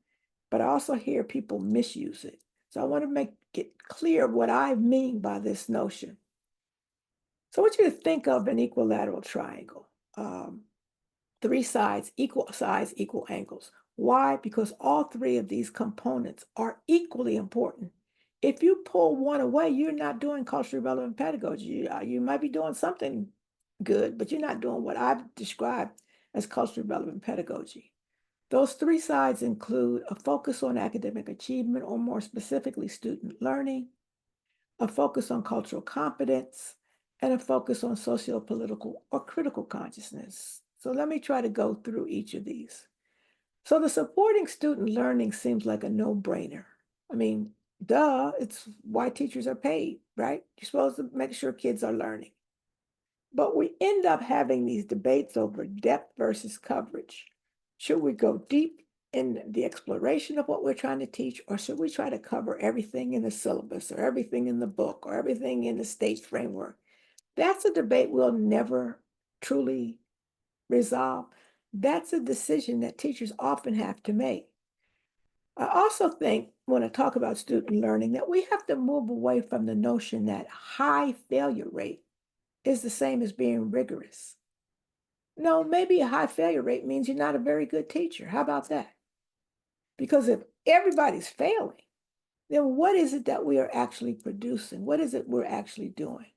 but I also hear people misuse it. So I want to make it clear what I mean by this notion. So I want you to think of an equilateral triangle. Three sides, equal angles. Why? Because all three of these components are equally important. If you pull one away, you're not doing culturally relevant pedagogy. You might be doing something good, but you're not doing what I've described as culturally relevant pedagogy. Those three sides include a focus on academic achievement, or more specifically, student learning, a focus on cultural competence, and a focus on sociopolitical or critical consciousness. So let me try to go through each of these. So the supporting student learning seems like a no-brainer. I mean, duh, it's why teachers are paid, right? You're supposed to make sure kids are learning. But we end up having these debates over depth versus coverage. Should we go deep in the exploration of what we're trying to teach, or should we try to cover everything in the syllabus, or everything in the book, or everything in the state framework? That's a debate we'll never truly resolve. That's a decision that teachers often have to make. I also think, when I talk about student learning, that we have to move away from the notion that high failure rate is the same as being rigorous. No, maybe a high failure rate means you're not a very good teacher. How about that? Because if everybody's failing, then what is it that we are actually producing? What is it we're actually doing?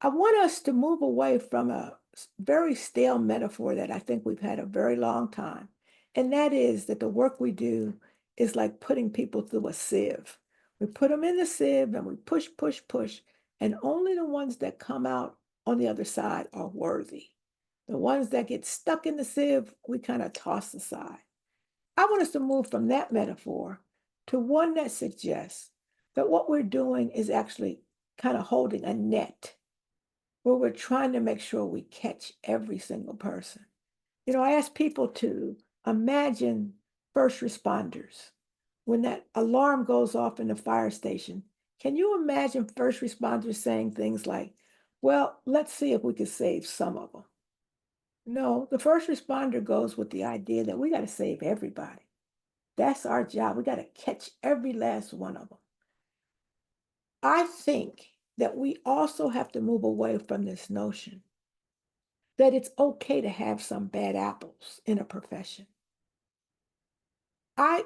I want us to move away from a very stale metaphor that I think we've had a very long time. And that is that the work we do is like putting people through a sieve. We put them in the sieve and we push, push, push. And only the ones that come out on the other side are worthy. The ones that get stuck in the sieve, we kind of toss aside. I want us to move from that metaphor to one that suggests that what we're doing is actually kind of holding a net where we're trying to make sure we catch every single person. I ask people to imagine first responders. When that alarm goes off in the fire station, can you imagine first responders saying things like, well, let's see if we can save some of them? No, the first responder goes with the idea that we got to save everybody. That's our job. We got to catch every last one of them. I think that we also have to move away from this notion that it's okay to have some bad apples in a profession. I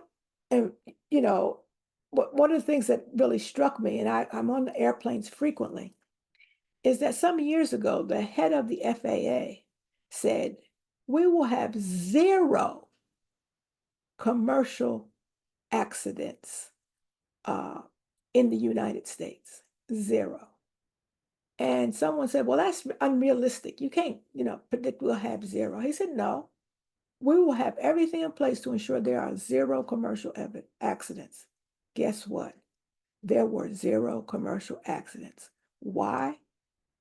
am, one of the things that really struck me, and I'm on the airplanes frequently, is that some years ago, the head of the FAA said, we will have 0 commercial accidents in the United States, 0. And someone said, well, that's unrealistic. You can't, predict we'll have 0. He said, no, we will have everything in place to ensure there are 0 commercial accidents. Guess what? There were 0 commercial accidents. Why?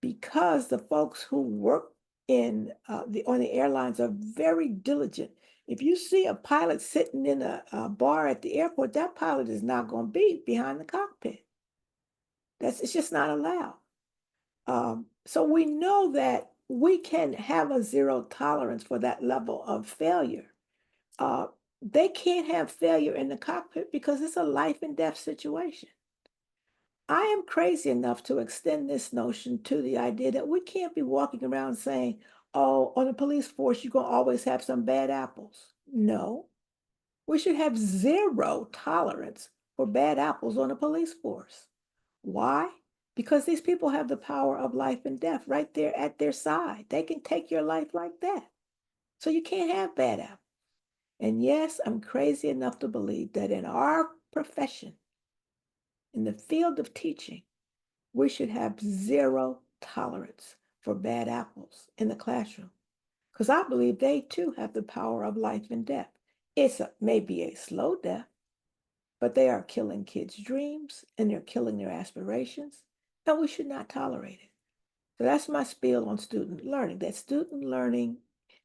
Because the folks who work on the airlines are very diligent. If you see a pilot sitting in a bar at the airport, that pilot is not going to be behind the cockpit. It's just not allowed. So we know that we can have a 0 tolerance for that level of failure. They can't have failure in the cockpit because it's a life and death situation. I am crazy enough to extend this notion to the idea that we can't be walking around saying, oh, on the police force, you're going to always have some bad apples. No, we should have 0 tolerance for bad apples on the police force. Why? Because these people have the power of life and death right there at their side. They can take your life like that. So you can't have bad apples. And yes, I'm crazy enough to believe that in our profession, in the field of teaching, we should have 0 tolerance for bad apples in the classroom. Because I believe they too have the power of life and death. It's maybe a slow death, but they are killing kids' dreams and they're killing their aspirations, and we should not tolerate it. So that's my spiel on student learning. That student learning,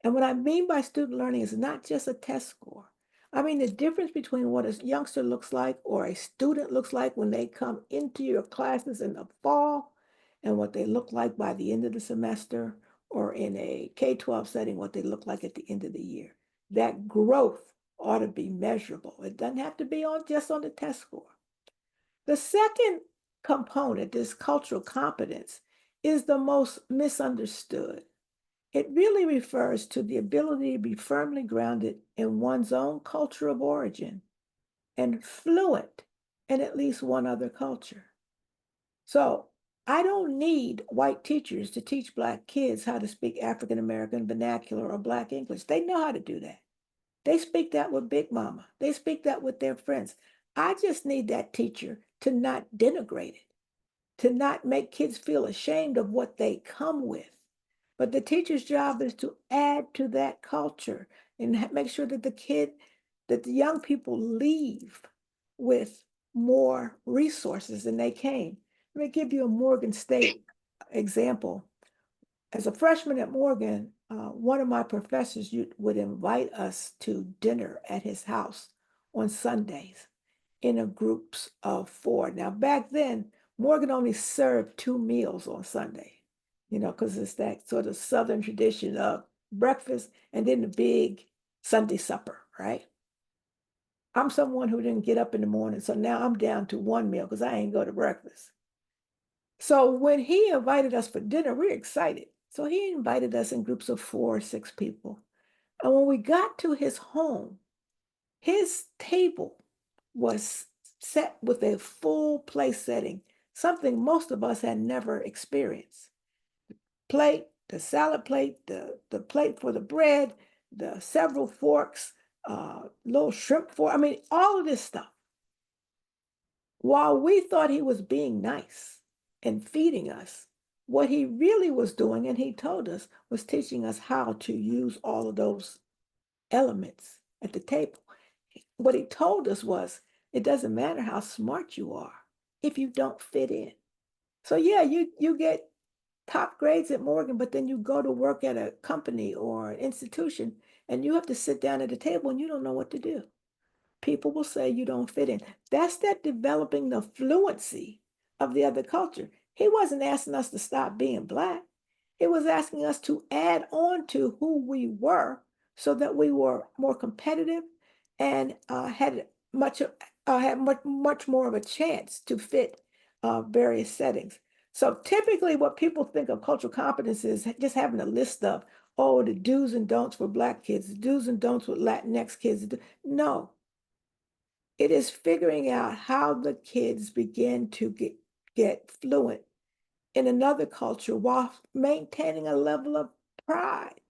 and what I mean by student learning is not just a test score. I mean the difference between what a youngster looks like or a student looks like when they come into your classes in the fall and what they look like by the end of the semester, or in a K-12 setting, what they look like at the end of the year. That growth ought to be measurable. It doesn't have to be just on the test score. The second component, this cultural competence, is the most misunderstood. It really refers to the ability to be firmly grounded in one's own culture of origin and fluent in at least one other culture. So I don't need white teachers to teach Black kids how to speak African American vernacular or Black English. They know how to do that. They speak that with Big Mama. They speak that with their friends. I just need that teacher to not denigrate it, to not make kids feel ashamed of what they come with. But the teacher's job is to add to that culture and make sure that that the young people leave with more resources than they came. Let me give you a Morgan State example. As a freshman at Morgan, one of my professors would invite us to dinner at his house on Sundays in a groups of 4. Now, back then, Morgan only served 2 meals on Sunday, because it's that sort of Southern tradition of breakfast and then the big Sunday supper, right? I'm someone who didn't get up in the morning, so now I'm down to 1 meal because I ain't go to breakfast. So when he invited us for dinner, we were excited. So he invited us in groups of 4 or 6 people. And when we got to his home, his table was set with a full place setting, something most of us had never experienced. Plate, the salad plate, the plate for the bread, the several forks, little shrimp fork. I mean, all of this stuff. While we thought he was being nice and feeding us, what he really was doing, and he told us, was teaching us how to use all of those elements at the table. What he told us was, it doesn't matter how smart you are if you don't fit in. So yeah, you get top grades at Morgan, but then you go to work at a company or an institution and you have to sit down at a table and you don't know what to do. People will say you don't fit in. That's that developing the fluency of the other culture. He wasn't asking us to stop being Black. It was asking us to add on to who we were so that we were more competitive and had much more of a chance to fit various settings. So typically what people think of cultural competence is just having a list of, oh, the do's and don'ts for Black kids, the do's and don'ts with Latinx kids. No, it is figuring out how the kids begin to get fluent in another culture while maintaining a level of pride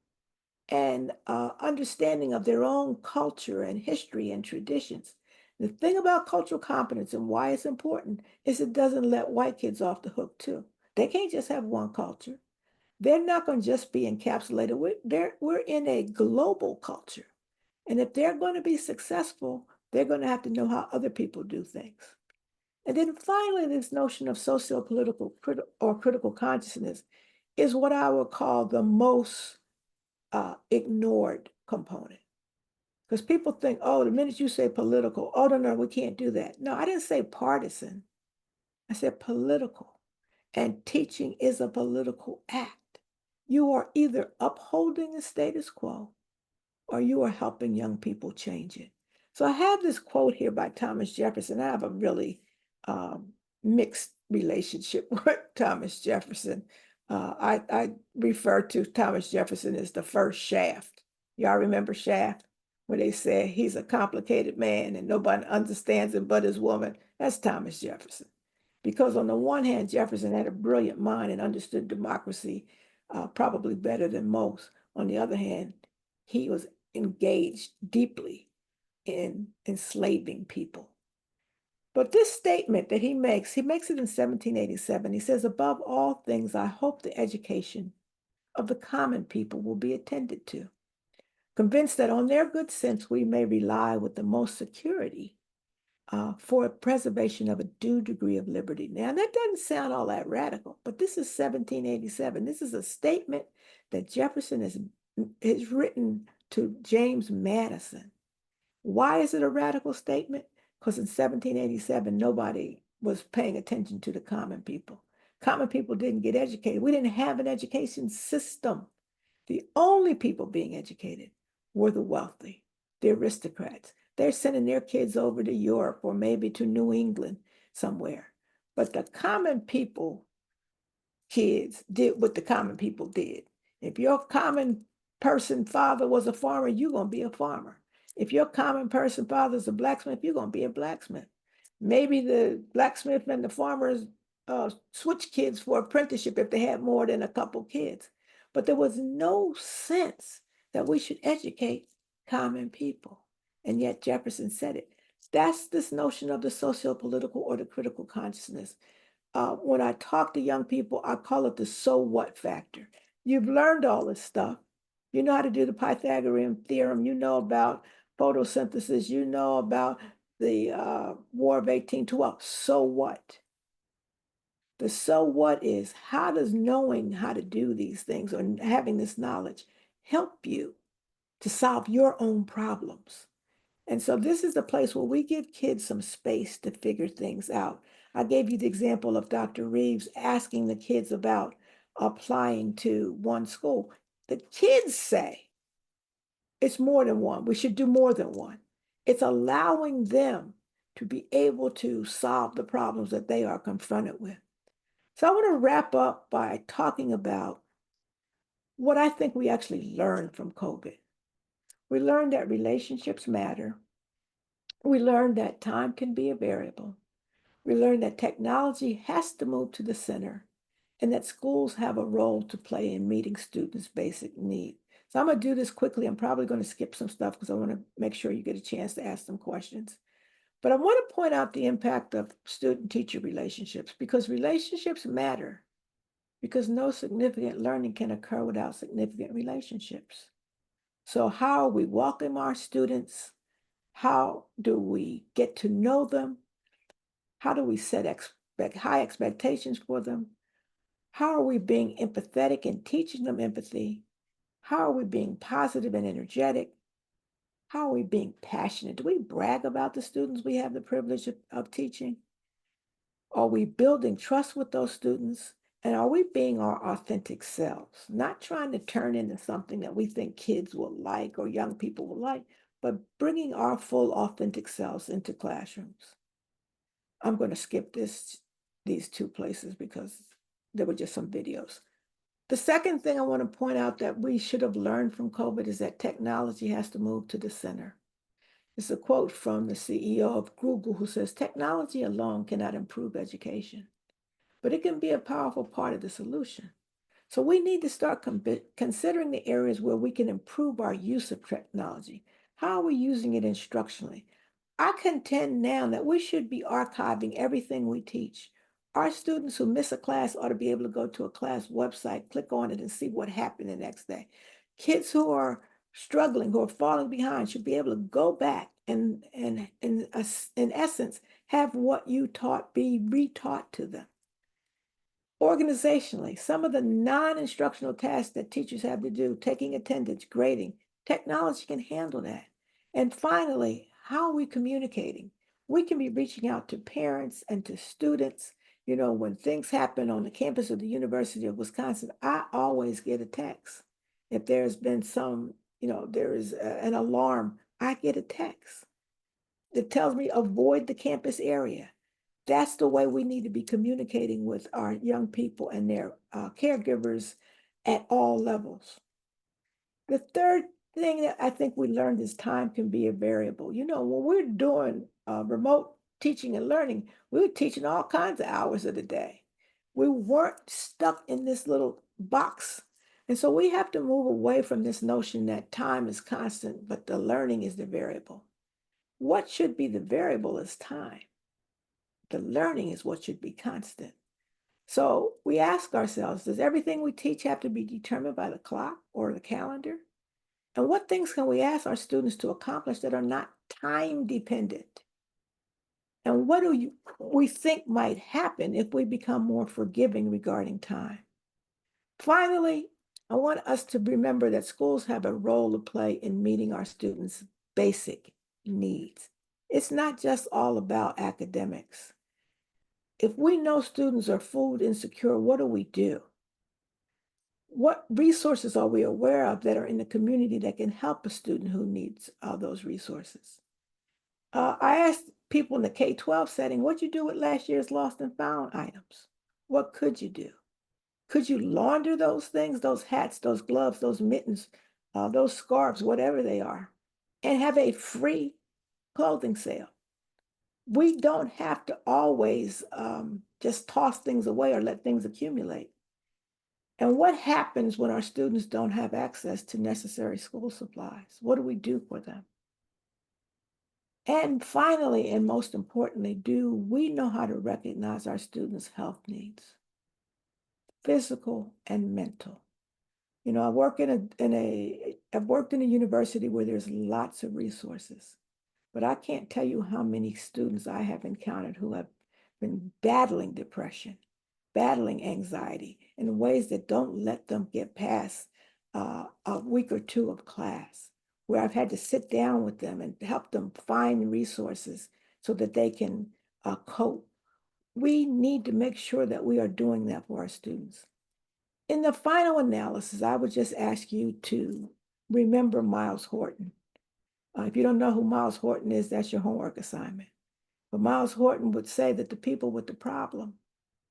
and understanding of their own culture and history and traditions. The thing about cultural competence and why it's important is it doesn't let white kids off the hook too. They can't just have one culture. They're not going to just be encapsulated. We're in a global culture. And if they're going to be successful, they're going to have to know how other people do things. And then finally, this notion of sociopolitical critical consciousness is what I would call the most ignored component. Because people think, oh, the minute you say political, oh, no, we can't do that. No, I didn't say partisan. I said political. And teaching is a political act. You are either upholding the status quo or you are helping young people change it. So I have this quote here by Thomas Jefferson. I have a really mixed relationship with Thomas Jefferson. I refer to Thomas Jefferson as the first Shaft. Y'all remember Shaft? Where they said he's a complicated man and nobody understands him but his woman. That's Thomas Jefferson. Because on the one hand, Jefferson had a brilliant mind and understood democracy probably better than most. On the other hand, he was engaged deeply in enslaving people. But this statement that he makes it in 1787. He says, above all things, I hope the education of the common people will be attended to, convinced that on their good sense we may rely with the most security for preservation of a due degree of liberty. Now, that doesn't sound all that radical, but this is 1787. This is a statement that Jefferson has written to James Madison. Why is it a radical statement? Because in 1787, nobody was paying attention to the common people. Common people didn't get educated. We didn't have an education system. The only people being educated were the wealthy. the aristocrats. They're sending their kids over to Europe or maybe to New England somewhere. But the common people kids did what the common people did. If your common person father was a farmer, you're going to be a farmer. If your common person father is a blacksmith, you're going to be a blacksmith. Maybe the blacksmith and the farmers switch kids for apprenticeship if they had more than a couple kids. But there was no sense that we should educate common people. And yet Jefferson said it. That's this notion of the sociopolitical or the critical consciousness. When I talk to young people, I call it the so what factor. You've learned all this stuff. You know how to do the Pythagorean theorem. You know about photosynthesis. You know about the War of 1812. So what? The so what is, how does knowing how to do these things or having this knowledge help you to solve your own problems? And so this is the place where we give kids some space to figure things out. I gave you the example of Dr. Reeves asking the kids about applying to one school. The kids say it's more than one. We should do more than one. It's allowing them to be able to solve the problems that they are confronted with. So I want to wrap up by talking about what I think we actually learned from COVID. We learned that relationships matter. We learned that time can be a variable. We learned that technology has to move to the center and that schools have a role to play in meeting students' basic needs. So I'm going to do this quickly. I'm probably going to skip some stuff because I want to make sure you get a chance to ask some questions. But I want to point out the impact of student-teacher relationships because relationships matter, because no significant learning can occur without significant relationships. So how are we welcoming our students? How do we get to know them? How do we set high expectations for them? How are we being empathetic and teaching them empathy? How are we being positive and energetic? How are we being passionate? Do we brag about the students we have the privilege of teaching? Are we building trust with those students? And are we being our authentic selves? Not trying to turn into something that we think kids will like or young people will like, but bringing our full authentic selves into classrooms. I'm going to skip these two places because there were just some videos. The second thing I want to point out that we should have learned from COVID is that technology has to move to the center. It's a quote from the CEO of Google who says, technology alone cannot improve education, but it can be a powerful part of the solution. So we need to start considering the areas where we can improve our use of technology. How are we using it instructionally? I contend now that we should be archiving everything we teach. Our students who miss a class ought to be able to go to a class website, click on it, and see what happened the next day. Kids who are struggling, who are falling behind, should be able to go back and in essence, have what you taught be retaught to them. Organizationally, some of the non-instructional tasks that teachers have to do, taking attendance, grading, technology can handle that. And finally, how are we communicating? We can be reaching out to parents and to students. You know, when things happen on the campus of the University of Wisconsin, I always get a text. If there's been some, there is an alarm, I get a text that tells me avoid the campus area. That's the way we need to be communicating with our young people and their caregivers at all levels. The third thing that I think we learned is time can be a variable. You know, when we're doing remote teaching and learning, we were teaching all kinds of hours of the day. We weren't stuck in this little box. And so we have to move away from this notion that time is constant, but the learning is the variable. What should be the variable is time. The learning is what should be constant. So we ask ourselves, does everything we teach have to be determined by the clock or the calendar? And what things can we ask our students to accomplish that are not time dependent? And what do we think might happen if we become more forgiving regarding time? Finally, I want us to remember that schools have a role to play in meeting our students' basic needs. It's not just all about academics. If we know students are food insecure, what do? what resources are we aware of that are in the community that can help a student who needs those resources? I asked people in the K-12 setting, what'd you do with last year's lost and found items? What could you do? Could you launder those things, those hats, those gloves, those mittens, those scarves, whatever they are, and have a free clothing sale? We don't have to always just toss things away or let things accumulate. And what happens when our students don't have access to necessary school supplies? What do we do for them? And finally, and most importantly, do we know how to recognize our students' health needs, physical and mental? You know, I've worked in a university where there's lots of resources, but I can't tell you how many students I have encountered who have been battling depression, battling anxiety in ways that don't let them get past a week or two of class, where I've had to sit down with them and help them find resources so that they can cope. We need to make sure that we are doing that for our students. In the final analysis, I would just ask you to remember Miles Horton. If you don't know who Miles Horton is, that's your homework assignment. But Miles Horton would say that the people with the problem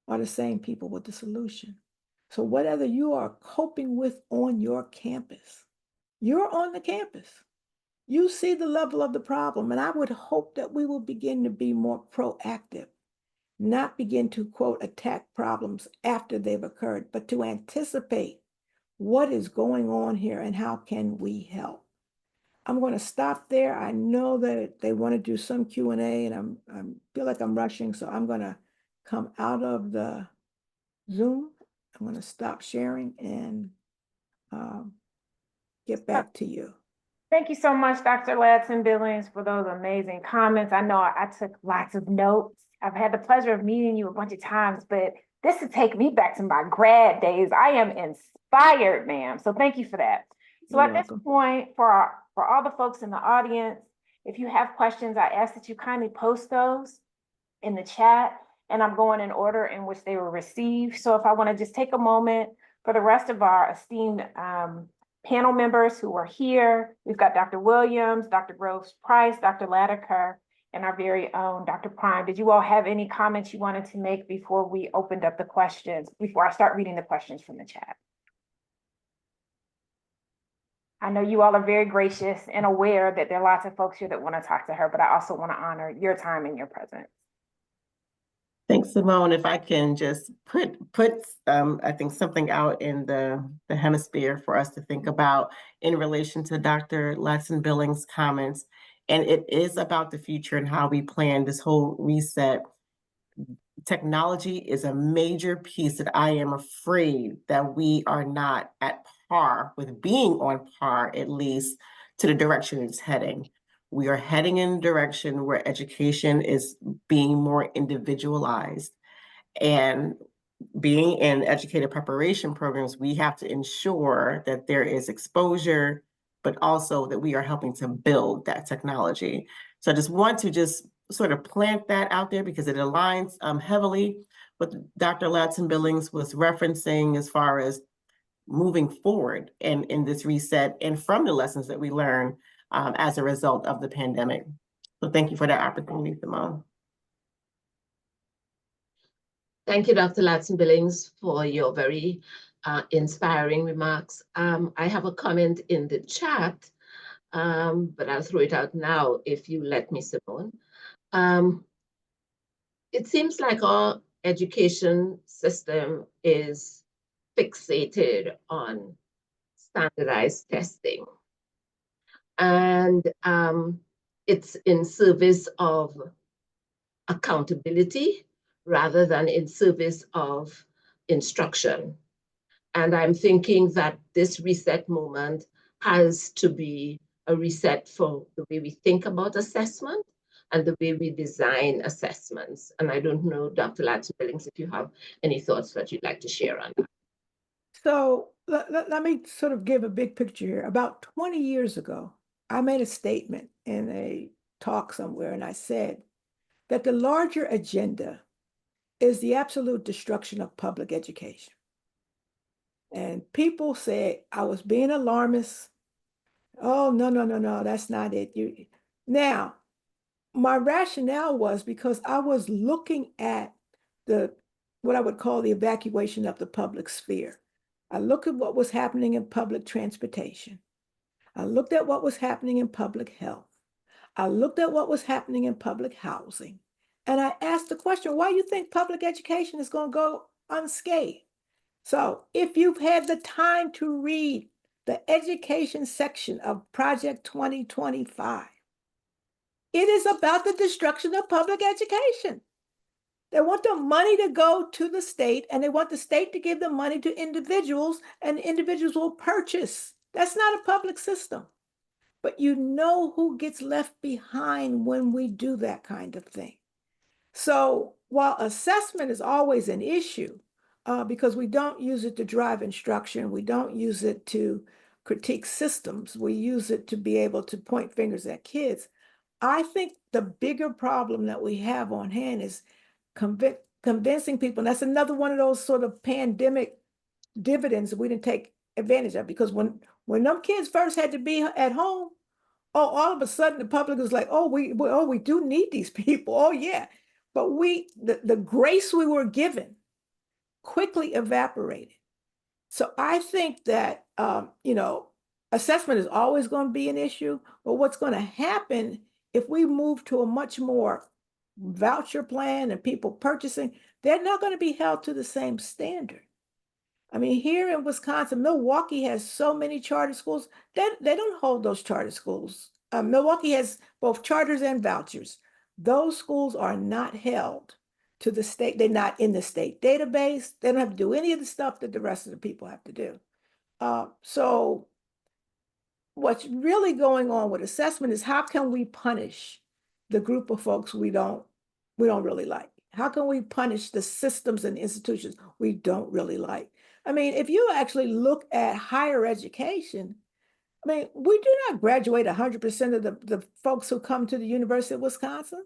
are the same people with the solution. So whatever you are coping with on your campus, you're on the campus. You see the level of the problem, and I would hope that we will begin to be more proactive, not begin to, quote, attack problems after they've occurred, but to anticipate what is going on here and how can we help. I'm going to stop there. I know that they want to do some Q&A, and I feel like I'm rushing, so I'm going to come out of the Zoom. I'm going to stop sharing and get back to you. Thank you so much, Dr. Ladson-Billings, for those amazing comments. I know I took lots of notes. I've had the pleasure of meeting you a bunch of times, but this will take me back to my grad days. I am inspired, ma'am. So thank you for that. So You're at welcome. this point, for all the folks in the audience, if you have questions, I ask that you kindly post those in the chat, and I'm going in order in which they were received. So if I want to just take a moment for the rest of our esteemed panel members who are here, we've got Dr. Williams, Dr. Groves Price, Dr. Latiker, and our very own Dr. Prime. Did you all have any comments you wanted to make before we opened up the questions, before I start reading the questions from the chat? I know you all are very gracious and aware that there are lots of folks here that want to talk to her, but I also want to honor your time and your presence. Thanks, Simone. If I can just put I think something out in the hemisphere for us to think about in relation to Dr. Ladson-Billings' comments, and it is about the future and how we plan this whole reset. Technology is a major piece that I am afraid that we are not at par with, being on par, at least to the direction it's heading. We are heading in a direction where education is being more individualized, and being in educator preparation programs, we have to ensure that there is exposure, but also that we are helping to build that technology. So I just want to just sort of plant that out there because it aligns heavily with Dr. Ladson-Billings was referencing as far as moving forward in this reset and from the lessons that we learned as a result of the pandemic. So thank you for that opportunity, Simone. Thank you, Dr. Ladson-Billings, for your very inspiring remarks. I have a comment in the chat, but I'll throw it out now if you let me, Simone. It seems like our education system is fixated on standardized testing. And it's in service of accountability rather than in service of instruction. And I'm thinking that this reset moment has to be a reset for the way we think about assessment and the way we design assessments. And I don't know, Dr. Ladson-Billings, if you have any thoughts that you'd like to share on that. So let me sort of give a big picture here. About 20 years ago, I made a statement in a talk somewhere, and I said that the larger agenda is the absolute destruction of public education. And people said I was being alarmist. Oh, no, that's not it. Now, my rationale was because I was looking at what I would call the evacuation of the public sphere. I looked at what was happening in public transportation. I looked at what was happening in public health. I looked at what was happening in public housing. And I asked the question, why do you think public education is going to go unscathed? So if you've had the time to read the education section of Project 2025, it is about the destruction of public education. They want the money to go to the state, and they want the state to give the money to individuals, and individuals will purchase. That's not a public system. But you know who gets left behind when we do that kind of thing. So while assessment is always an issue, because we don't use it to drive instruction, we don't use it to critique systems, we use it to be able to point fingers at kids. I think the bigger problem that we have on hand is convincing people. And that's another one of those sort of pandemic dividends that we didn't take advantage of, because when them kids first had to be at home, oh, all of a sudden the public was like, oh, we do need these people. Oh, yeah. But the grace we were given quickly evaporated. So I think that, assessment is always going to be an issue, but what's going to happen if we move to a much more voucher plan and people purchasing, they're not going to be held to the same standard. I mean, here in Wisconsin, Milwaukee has so many charter schools. They don't hold those charter schools. Milwaukee has both charters and vouchers. Those schools are not held to the state. They're not in the state database. They don't have to do any of the stuff that the rest of the people have to do. So what's really going on with assessment is, how can we punish the group of folks we don't really like? How can we punish the systems and institutions we don't really like? I mean, if you actually look at higher education, I mean, we do not graduate 100% of the folks who come to the University of Wisconsin.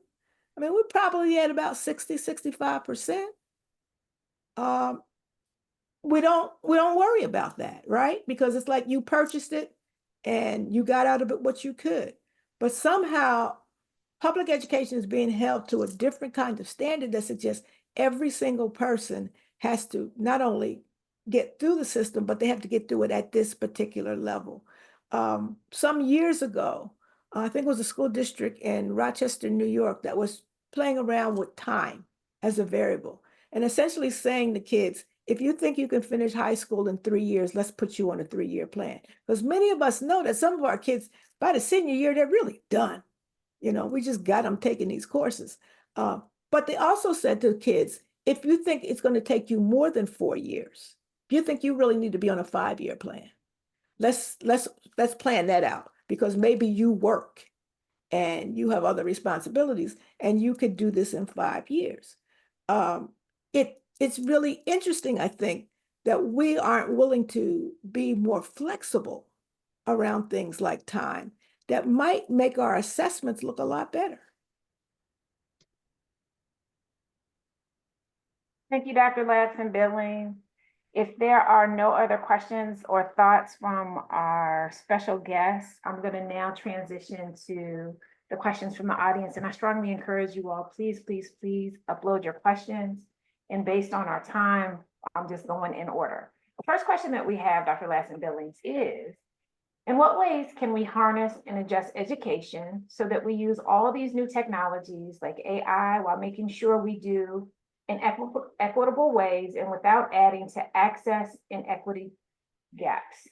I mean, we're probably at about 60-65%. We don't worry about that, right? Because it's like you purchased it and you got out of it what you could. But somehow public education is being held to a different kind of standard that suggests every single person has to not only get through the system, but they have to get through it at this particular level. Some years ago, I think it was a school district in Rochester, New York, that was playing around with time as a variable and essentially saying to kids, if you think you can finish high school in 3 years, let's put you on a 3-year plan. Because many of us know that some of our kids, by the senior year, they're really done. We just got them taking these courses. But they also said to kids, if you think it's going to take you more than 4 years, if you think you really need to be on a 5-year plan, let's plan that out, because maybe you work and you have other responsibilities and you could do this in 5 years. It's really interesting, I think, that we aren't willing to be more flexible around things like time that might make our assessments look a lot better. Thank you, Dr. Ladson-Billings. If there are no other questions or thoughts from our special guests, I'm going to now transition to the questions from the audience. And I strongly encourage you all, please upload your questions. And based on our time, I'm just going in order. The first question that we have, Dr. Ladson-Billings, is, in what ways can we harness and adjust education so that we use all these new technologies like AI while making sure we do in equitable ways and without adding to access and equity gaps?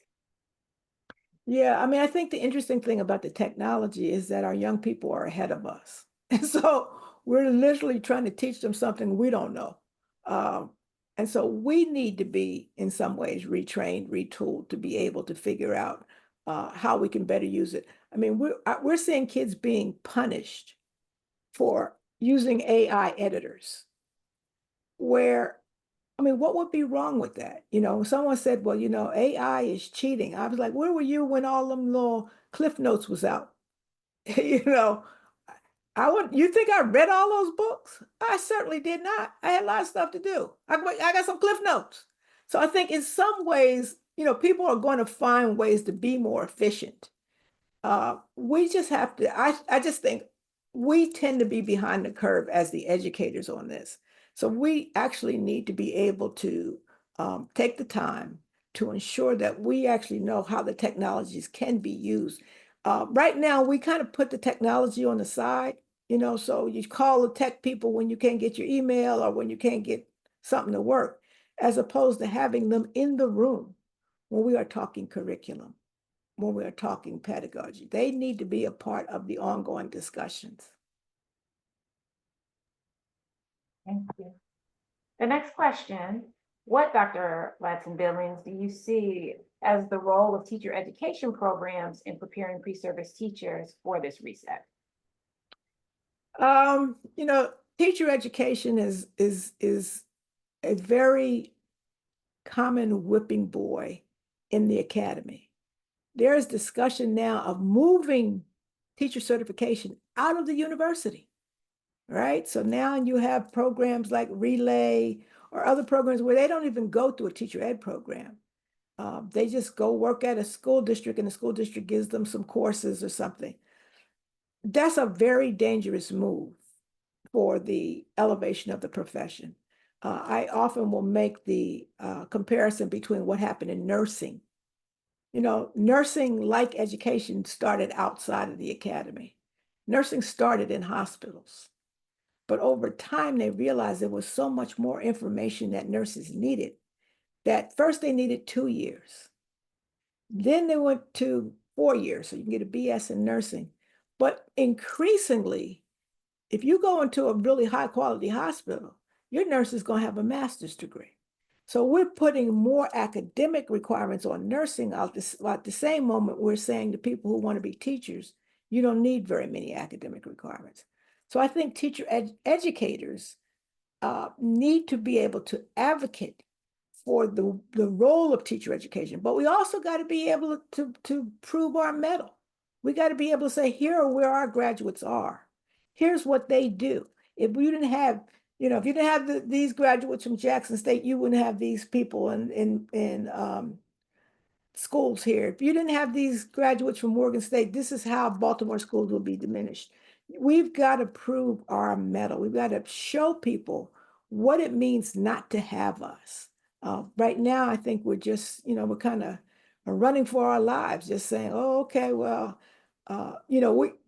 Yeah, I mean, I think the interesting thing about the technology is that our young people are ahead of us. And so we're literally trying to teach them something we don't know. And so we need to be, in some ways, retrained, retooled to be able to figure out how we can better use it. I mean, we're seeing kids being punished for using AI editors, where, I mean, what would be wrong with that? Someone said, well, AI is cheating. I was like, where were you when all them little Cliff Notes was out? You think I read all those books? I certainly did not. I had a lot of stuff to do. I got some Cliff Notes. So I think in some ways, people are going to find ways to be more efficient. We just have to, I just think we tend to be behind the curve as the educators on this. So we actually need to be able to take the time to ensure that we actually know how the technologies can be used. Right now, we kind of put the technology on the side, so you call the tech people when you can't get your email or when you can't get something to work, as opposed to having them in the room when we are talking curriculum, when we are talking pedagogy. They need to be a part of the ongoing discussions. Thank you. The next question, what, Dr. Ladson-Billings, do you see as the role of teacher education programs in preparing pre-service teachers for this reset? Teacher education is a very common whipping boy in the academy. There is discussion now of moving teacher certification out of the university, right? So now you have programs like Relay or other programs where they don't even go through a teacher ed program. They just go work at a school district and the school district gives them some courses or something. That's a very dangerous move for the elevation of the profession. I often will make the comparison between what happened in nursing. Nursing, like education, started outside of the academy. Nursing started in hospitals. But over time, they realized there was so much more information that nurses needed that first they needed 2 years. Then they went to 4 years, so you can get a BS in nursing. But increasingly, if you go into a really high quality hospital, your nurse is going to have a master's degree. So we're putting more academic requirements on nursing at the same moment we're saying to people who want to be teachers, you don't need very many academic requirements. So I think teacher educators need to be able to advocate for the role of teacher education, but we also got to be able to prove our mettle. We got to be able to say, here are where our graduates are. Here's what they do. If you didn't have, if you didn't have these graduates from Jackson State, you wouldn't have these people in schools here. If you didn't have these graduates from Morgan State, this is how Baltimore schools will be diminished. We've got to prove our mettle. We've got to show people what it means not to have us. Right now, I think we're just, we're kind of running for our lives, just saying, oh, okay, well,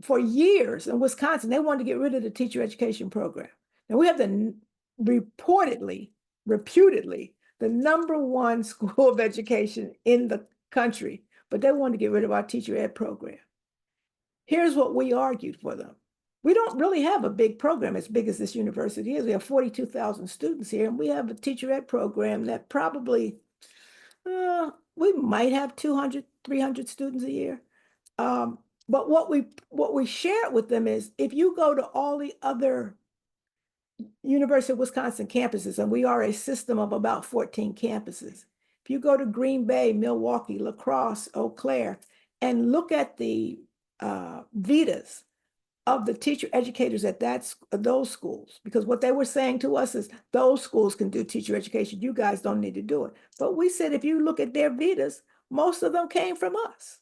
for years in Wisconsin, they wanted to get rid of the teacher education program. Now we have reputedly, the #1 school of education in the country, but they wanted to get rid of our teacher ed program. Here's what we argued for them. We don't really have a big program as big as this university is. We have 42,000 students here, and we have a teacher ed program that probably, we might have 200, 300 students a year. But what we shared with them is, if you go to all the other University of Wisconsin campuses, and we are a system of about 14 campuses. If you go to Green Bay, Milwaukee, La Crosse, Eau Claire, and look at the vitas of the teacher educators at those schools, because what they were saying to us is those schools can do teacher education, you guys don't need to do it. But we said, if you look at their vitas, most of them came from us.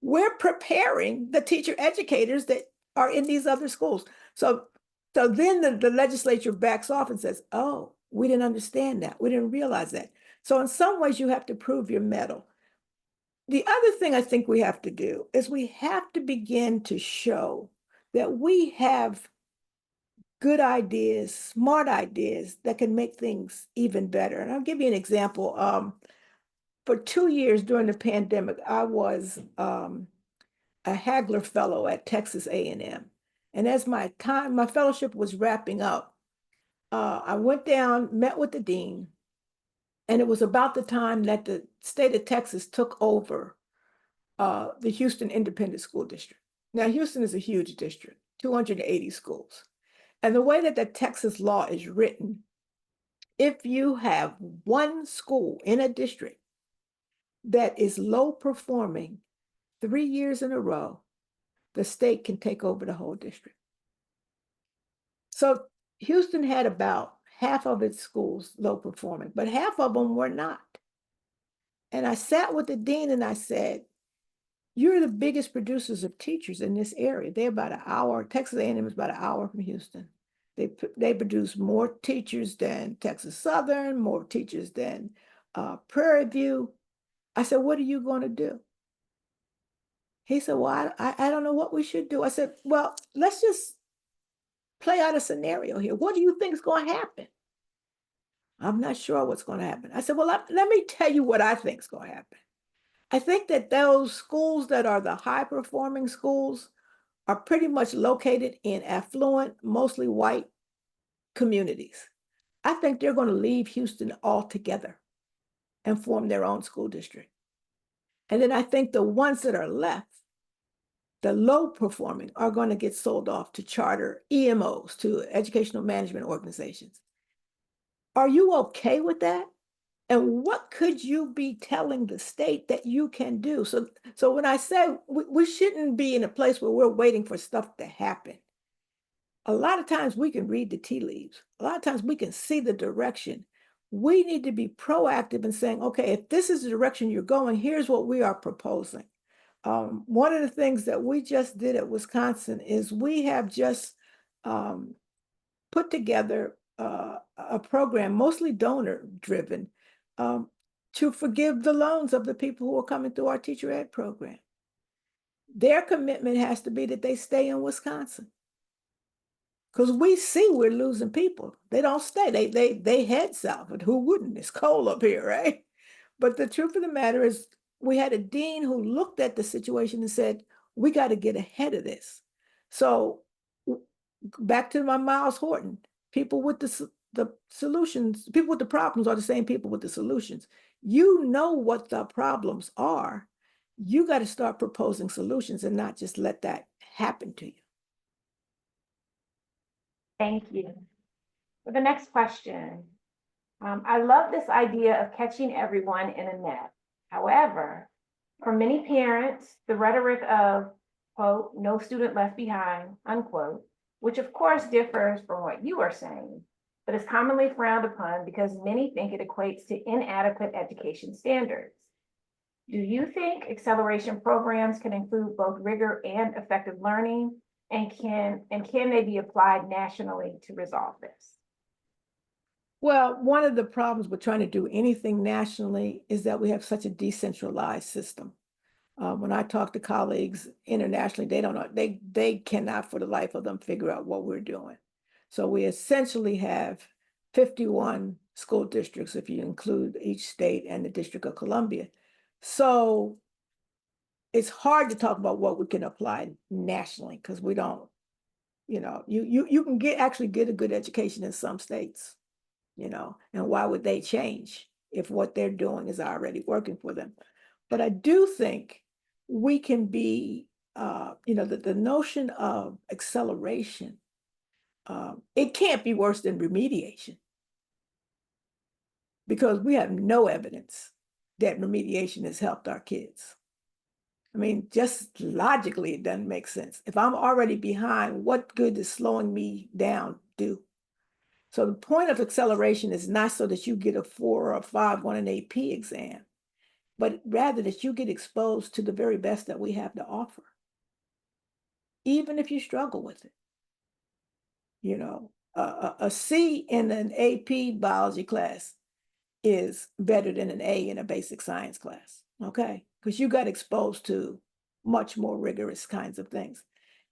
We're preparing the teacher educators that are in these other schools. So then the legislature backs off and says, oh, we didn't understand that. We didn't realize that. So in some ways, you have to prove your mettle. The other thing I think we have to do is we have to begin to show that we have good ideas, smart ideas that can make things even better. And I'll give you an example. For 2 years during the pandemic, I was a Hagler Fellow at Texas A&M. And as my fellowship was wrapping up, I went down, met with the dean, and it was about the time that the state of Texas took over the Houston Independent School District. Now, Houston is a huge district, 280 schools. And the way that the Texas law is written, if you have one school in a district that is low performing 3 years in a row, the state can take over the whole district. So Houston had about half of its schools low performing, but half of them were not. And I sat with the dean and I said, you're the biggest producers of teachers in this area. They're about an hour. Texas A&M is about an hour from Houston. They produce more teachers than Texas Southern, more teachers than Prairie View. I said, what are you going to do? He said, well, I don't know what we should do. I said, well, let's just play out a scenario here. What do you think is going to happen? I'm not sure what's going to happen. I said, well, let me tell you what I think is going to happen. I think that those schools that are the high performing schools are pretty much located in affluent, mostly white communities. I think they're going to leave Houston altogether and form their own school district. And then I think the ones that are left, the low performing, are going to get sold off to charter EMOs, to educational management organizations. Are you okay with that? And what could you be telling the state that you can do? So when I say we shouldn't be in a place where we're waiting for stuff to happen. A lot of times we can read the tea leaves. A lot of times we can see the direction. We need to be proactive in saying, okay, if this is the direction you're going, here's what we are proposing. One of the things that we just did at Wisconsin is we have just put together a program, mostly donor driven, to forgive the loans of the people who are coming through our teacher ed program. Their commitment has to be that they stay in Wisconsin. Because we see we're losing people. They don't stay. They head south, but who wouldn't? It's cold up here, right? But the truth of the matter is we had a dean who looked at the situation and said, we got to get ahead of this. So back to my Miles Horton, people with the solutions, people with the problems are the same people with the solutions. You know what the problems are. You got to start proposing solutions and not just let that happen to you. Thank you. For the next question, I love this idea of catching everyone in a net. However, for many parents, the rhetoric of, quote, no student left behind, unquote, which of course differs from what you are saying, but is commonly frowned upon because many think it equates to inadequate education standards. Do you think acceleration programs can include both rigor and effective learning? And can they be applied nationally to resolve this? Well, one of the problems with trying to do anything nationally is that we have such a decentralized system. When I talk to colleagues internationally, they don't know, they cannot for the life of them figure out what we're doing. So we essentially have 51 school districts, if you include each state and the District of Columbia. So it's hard to talk about what we can apply nationally because we don't, you can actually get a good education in some states, and why would they change if what they're doing is already working for them? But I do think we can be, the notion of acceleration, it can't be worse than remediation because we have no evidence that remediation has helped our kids. I mean, just logically, it doesn't make sense. If I'm already behind, what good does slowing me down do? So the point of acceleration is not so that you get a 4 or a 5 on an AP exam, but rather that you get exposed to the very best that we have to offer, even if you struggle with it. A C in an AP biology class is better than an A in a basic science class, okay? Because you got exposed to much more rigorous kinds of things.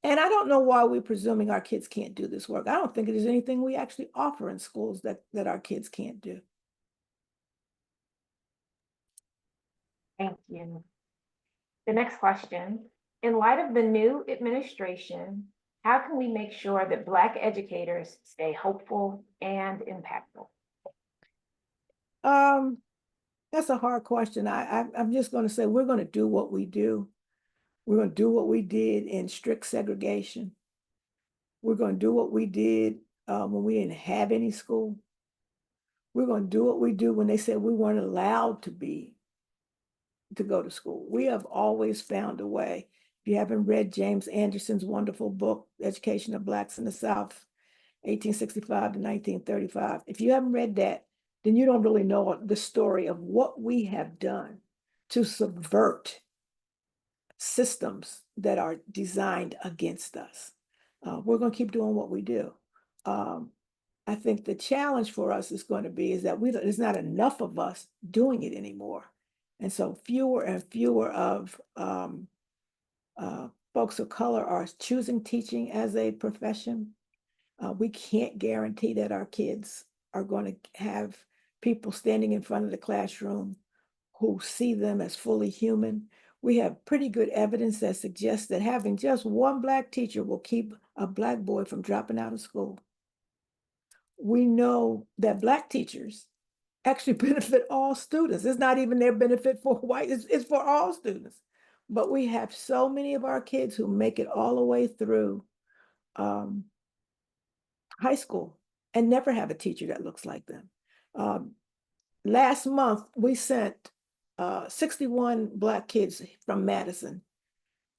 And I don't know why we're presuming our kids can't do this work. I don't think there's anything we actually offer in schools that our kids can't do. Thank you. The next question, in light of the new administration, how can we make sure that Black educators stay hopeful and impactful? That's a hard question. I'm just going to say we're going to do what we do. We're going to do what we did in strict segregation. We're going to do what we did when we didn't have any school. We're going to do what we do when they said we weren't allowed to go to school. We have always found a way. If you haven't read James Anderson's wonderful book, Education of Blacks in the South, 1865 to 1935. If you haven't read that, then you don't really know the story of what we have done to subvert systems that are designed against us. We're going to keep doing what we do. I think the challenge for us is going to be is that there's not enough of us doing it anymore. And so fewer and fewer of folks of color are choosing teaching as a profession. We can't guarantee that our kids are going to have people standing in front of the classroom who see them as fully human. We have pretty good evidence that suggests that having just one Black teacher will keep a Black boy from dropping out of school. We know that Black teachers actually benefit all students. It's not even their benefit for white, it's for all students. But we have so many of our kids who make it all the way through high school and never have a teacher that looks like them. Last month, we sent 61 Black kids from Madison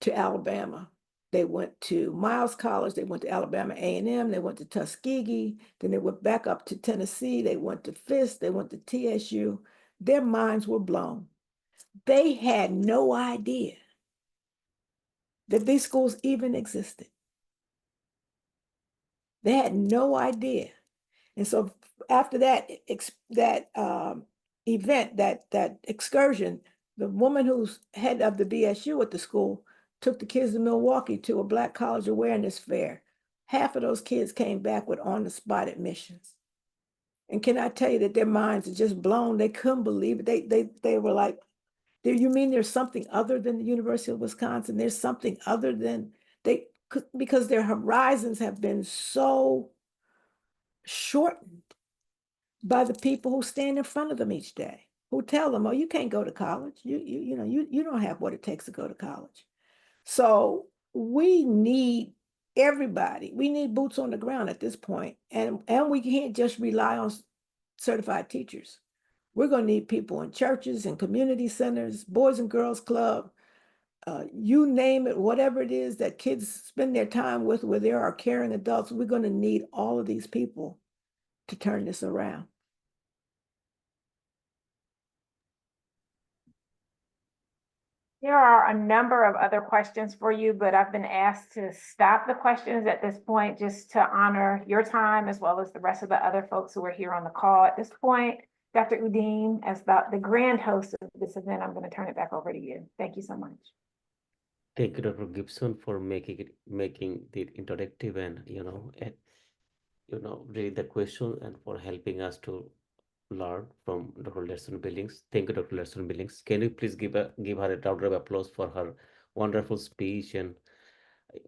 to Alabama. They went to Miles College, they went to Alabama A&M, they went to Tuskegee, then they went back up to Tennessee, they went to Fisk, they went to TSU. Their minds were blown. They had no idea that these schools even existed. They had no idea. And so after that event, that excursion, the woman who's head of the BSU at the school took the kids to Milwaukee to a Black College Awareness Fair. Half of those kids came back with on-the-spot admissions. And can I tell you that their minds are just blown? They couldn't believe it. They were like, you mean there's something other than the University of Wisconsin? There's something other than because their horizons have been so shortened by the people who stand in front of them each day, who tell them, oh, you can't go to college. You don't have what it takes to go to college. So we need everybody. We need boots on the ground at this point. And we can't just rely on certified teachers. We're going to need people in churches and community centers, Boys and Girls Club, you name it, whatever it is that kids spend their time with, where there are caring adults. We're going to need all of these people to turn this around. There are a number of other questions for you, but I've been asked to stop the questions at this point just to honor your time as well as the rest of the other folks who are here on the call. At this point, Dr. Udine, as the grand host of this event, I'm going to turn it back over to you. Thank you so much. Thank you, Dr. Gibson, for making the interactive and really the question and for helping us to learn from Dr. Ladson-Billings. Thank you, Dr. Ladson-Billings. Can you please give her a round of applause for her wonderful speech and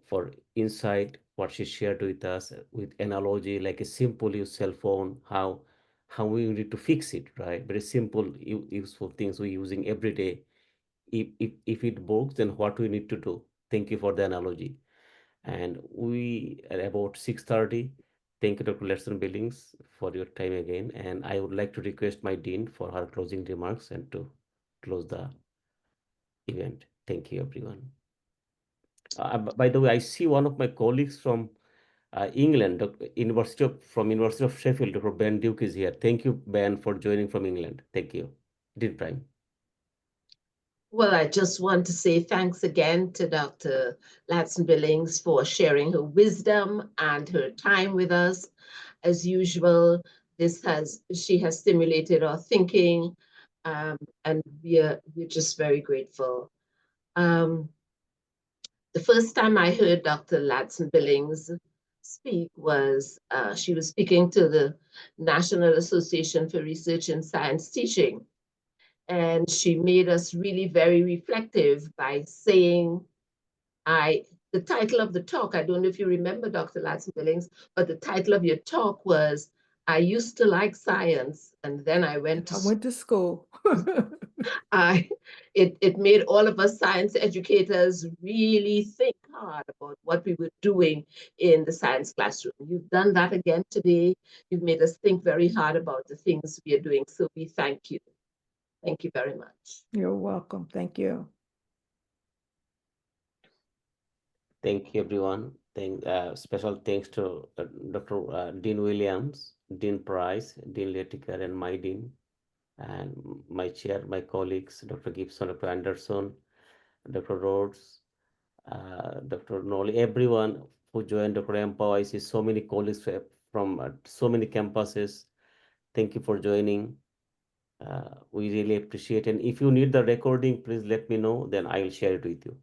for insight, what she shared with us with analogy, like a simple use cell phone, how we need to fix it, right? Very simple, useful things we're using every day. If it works, then what we need to do? Thank you for the analogy. And we are about 6:30. Thank you, Dr. Ladson-Billings, for your time again. And I would like to request my dean for her closing remarks and to close the event. Thank you, everyone. By the way, I see one of my colleagues from England, from University of Sheffield, Dr. Ben Duke is here. Thank you, Ben, for joining from England. Thank you. Dean Prime. Well, I just want to say thanks again to Dr. Ladson-Billings for sharing her wisdom and her time with us. As usual, she has stimulated our thinking, and we're just very grateful. The first time I heard Dr. Ladson-Billings speak was she was speaking to the National Association for Research in Science Teaching. And she made us really very reflective by saying, the title of the talk, I don't know if you remember, Dr. Ladson-Billings, but the title of your talk was, I used to like science, and then I went to school. It made all of us science educators really think hard about what we were doing in the science classroom. You've done that again today. You've made us think very hard about the things we are doing, so we thank you. Thank you very much. You're welcome. Thank you. Thank you, everyone. Special thanks to Dr. Dean Williams, Dean Price, Dean Letiker, and my dean, and my chair, my colleagues, Dr. Gibson, Dr. Anderson, Dr. Rhodes, Dr. Nolly, everyone who joined Dr. Empower. I see so many colleagues from so many campuses. Thank you for joining. We really appreciate it. And if you need the recording, please let me know, then I will share it with you.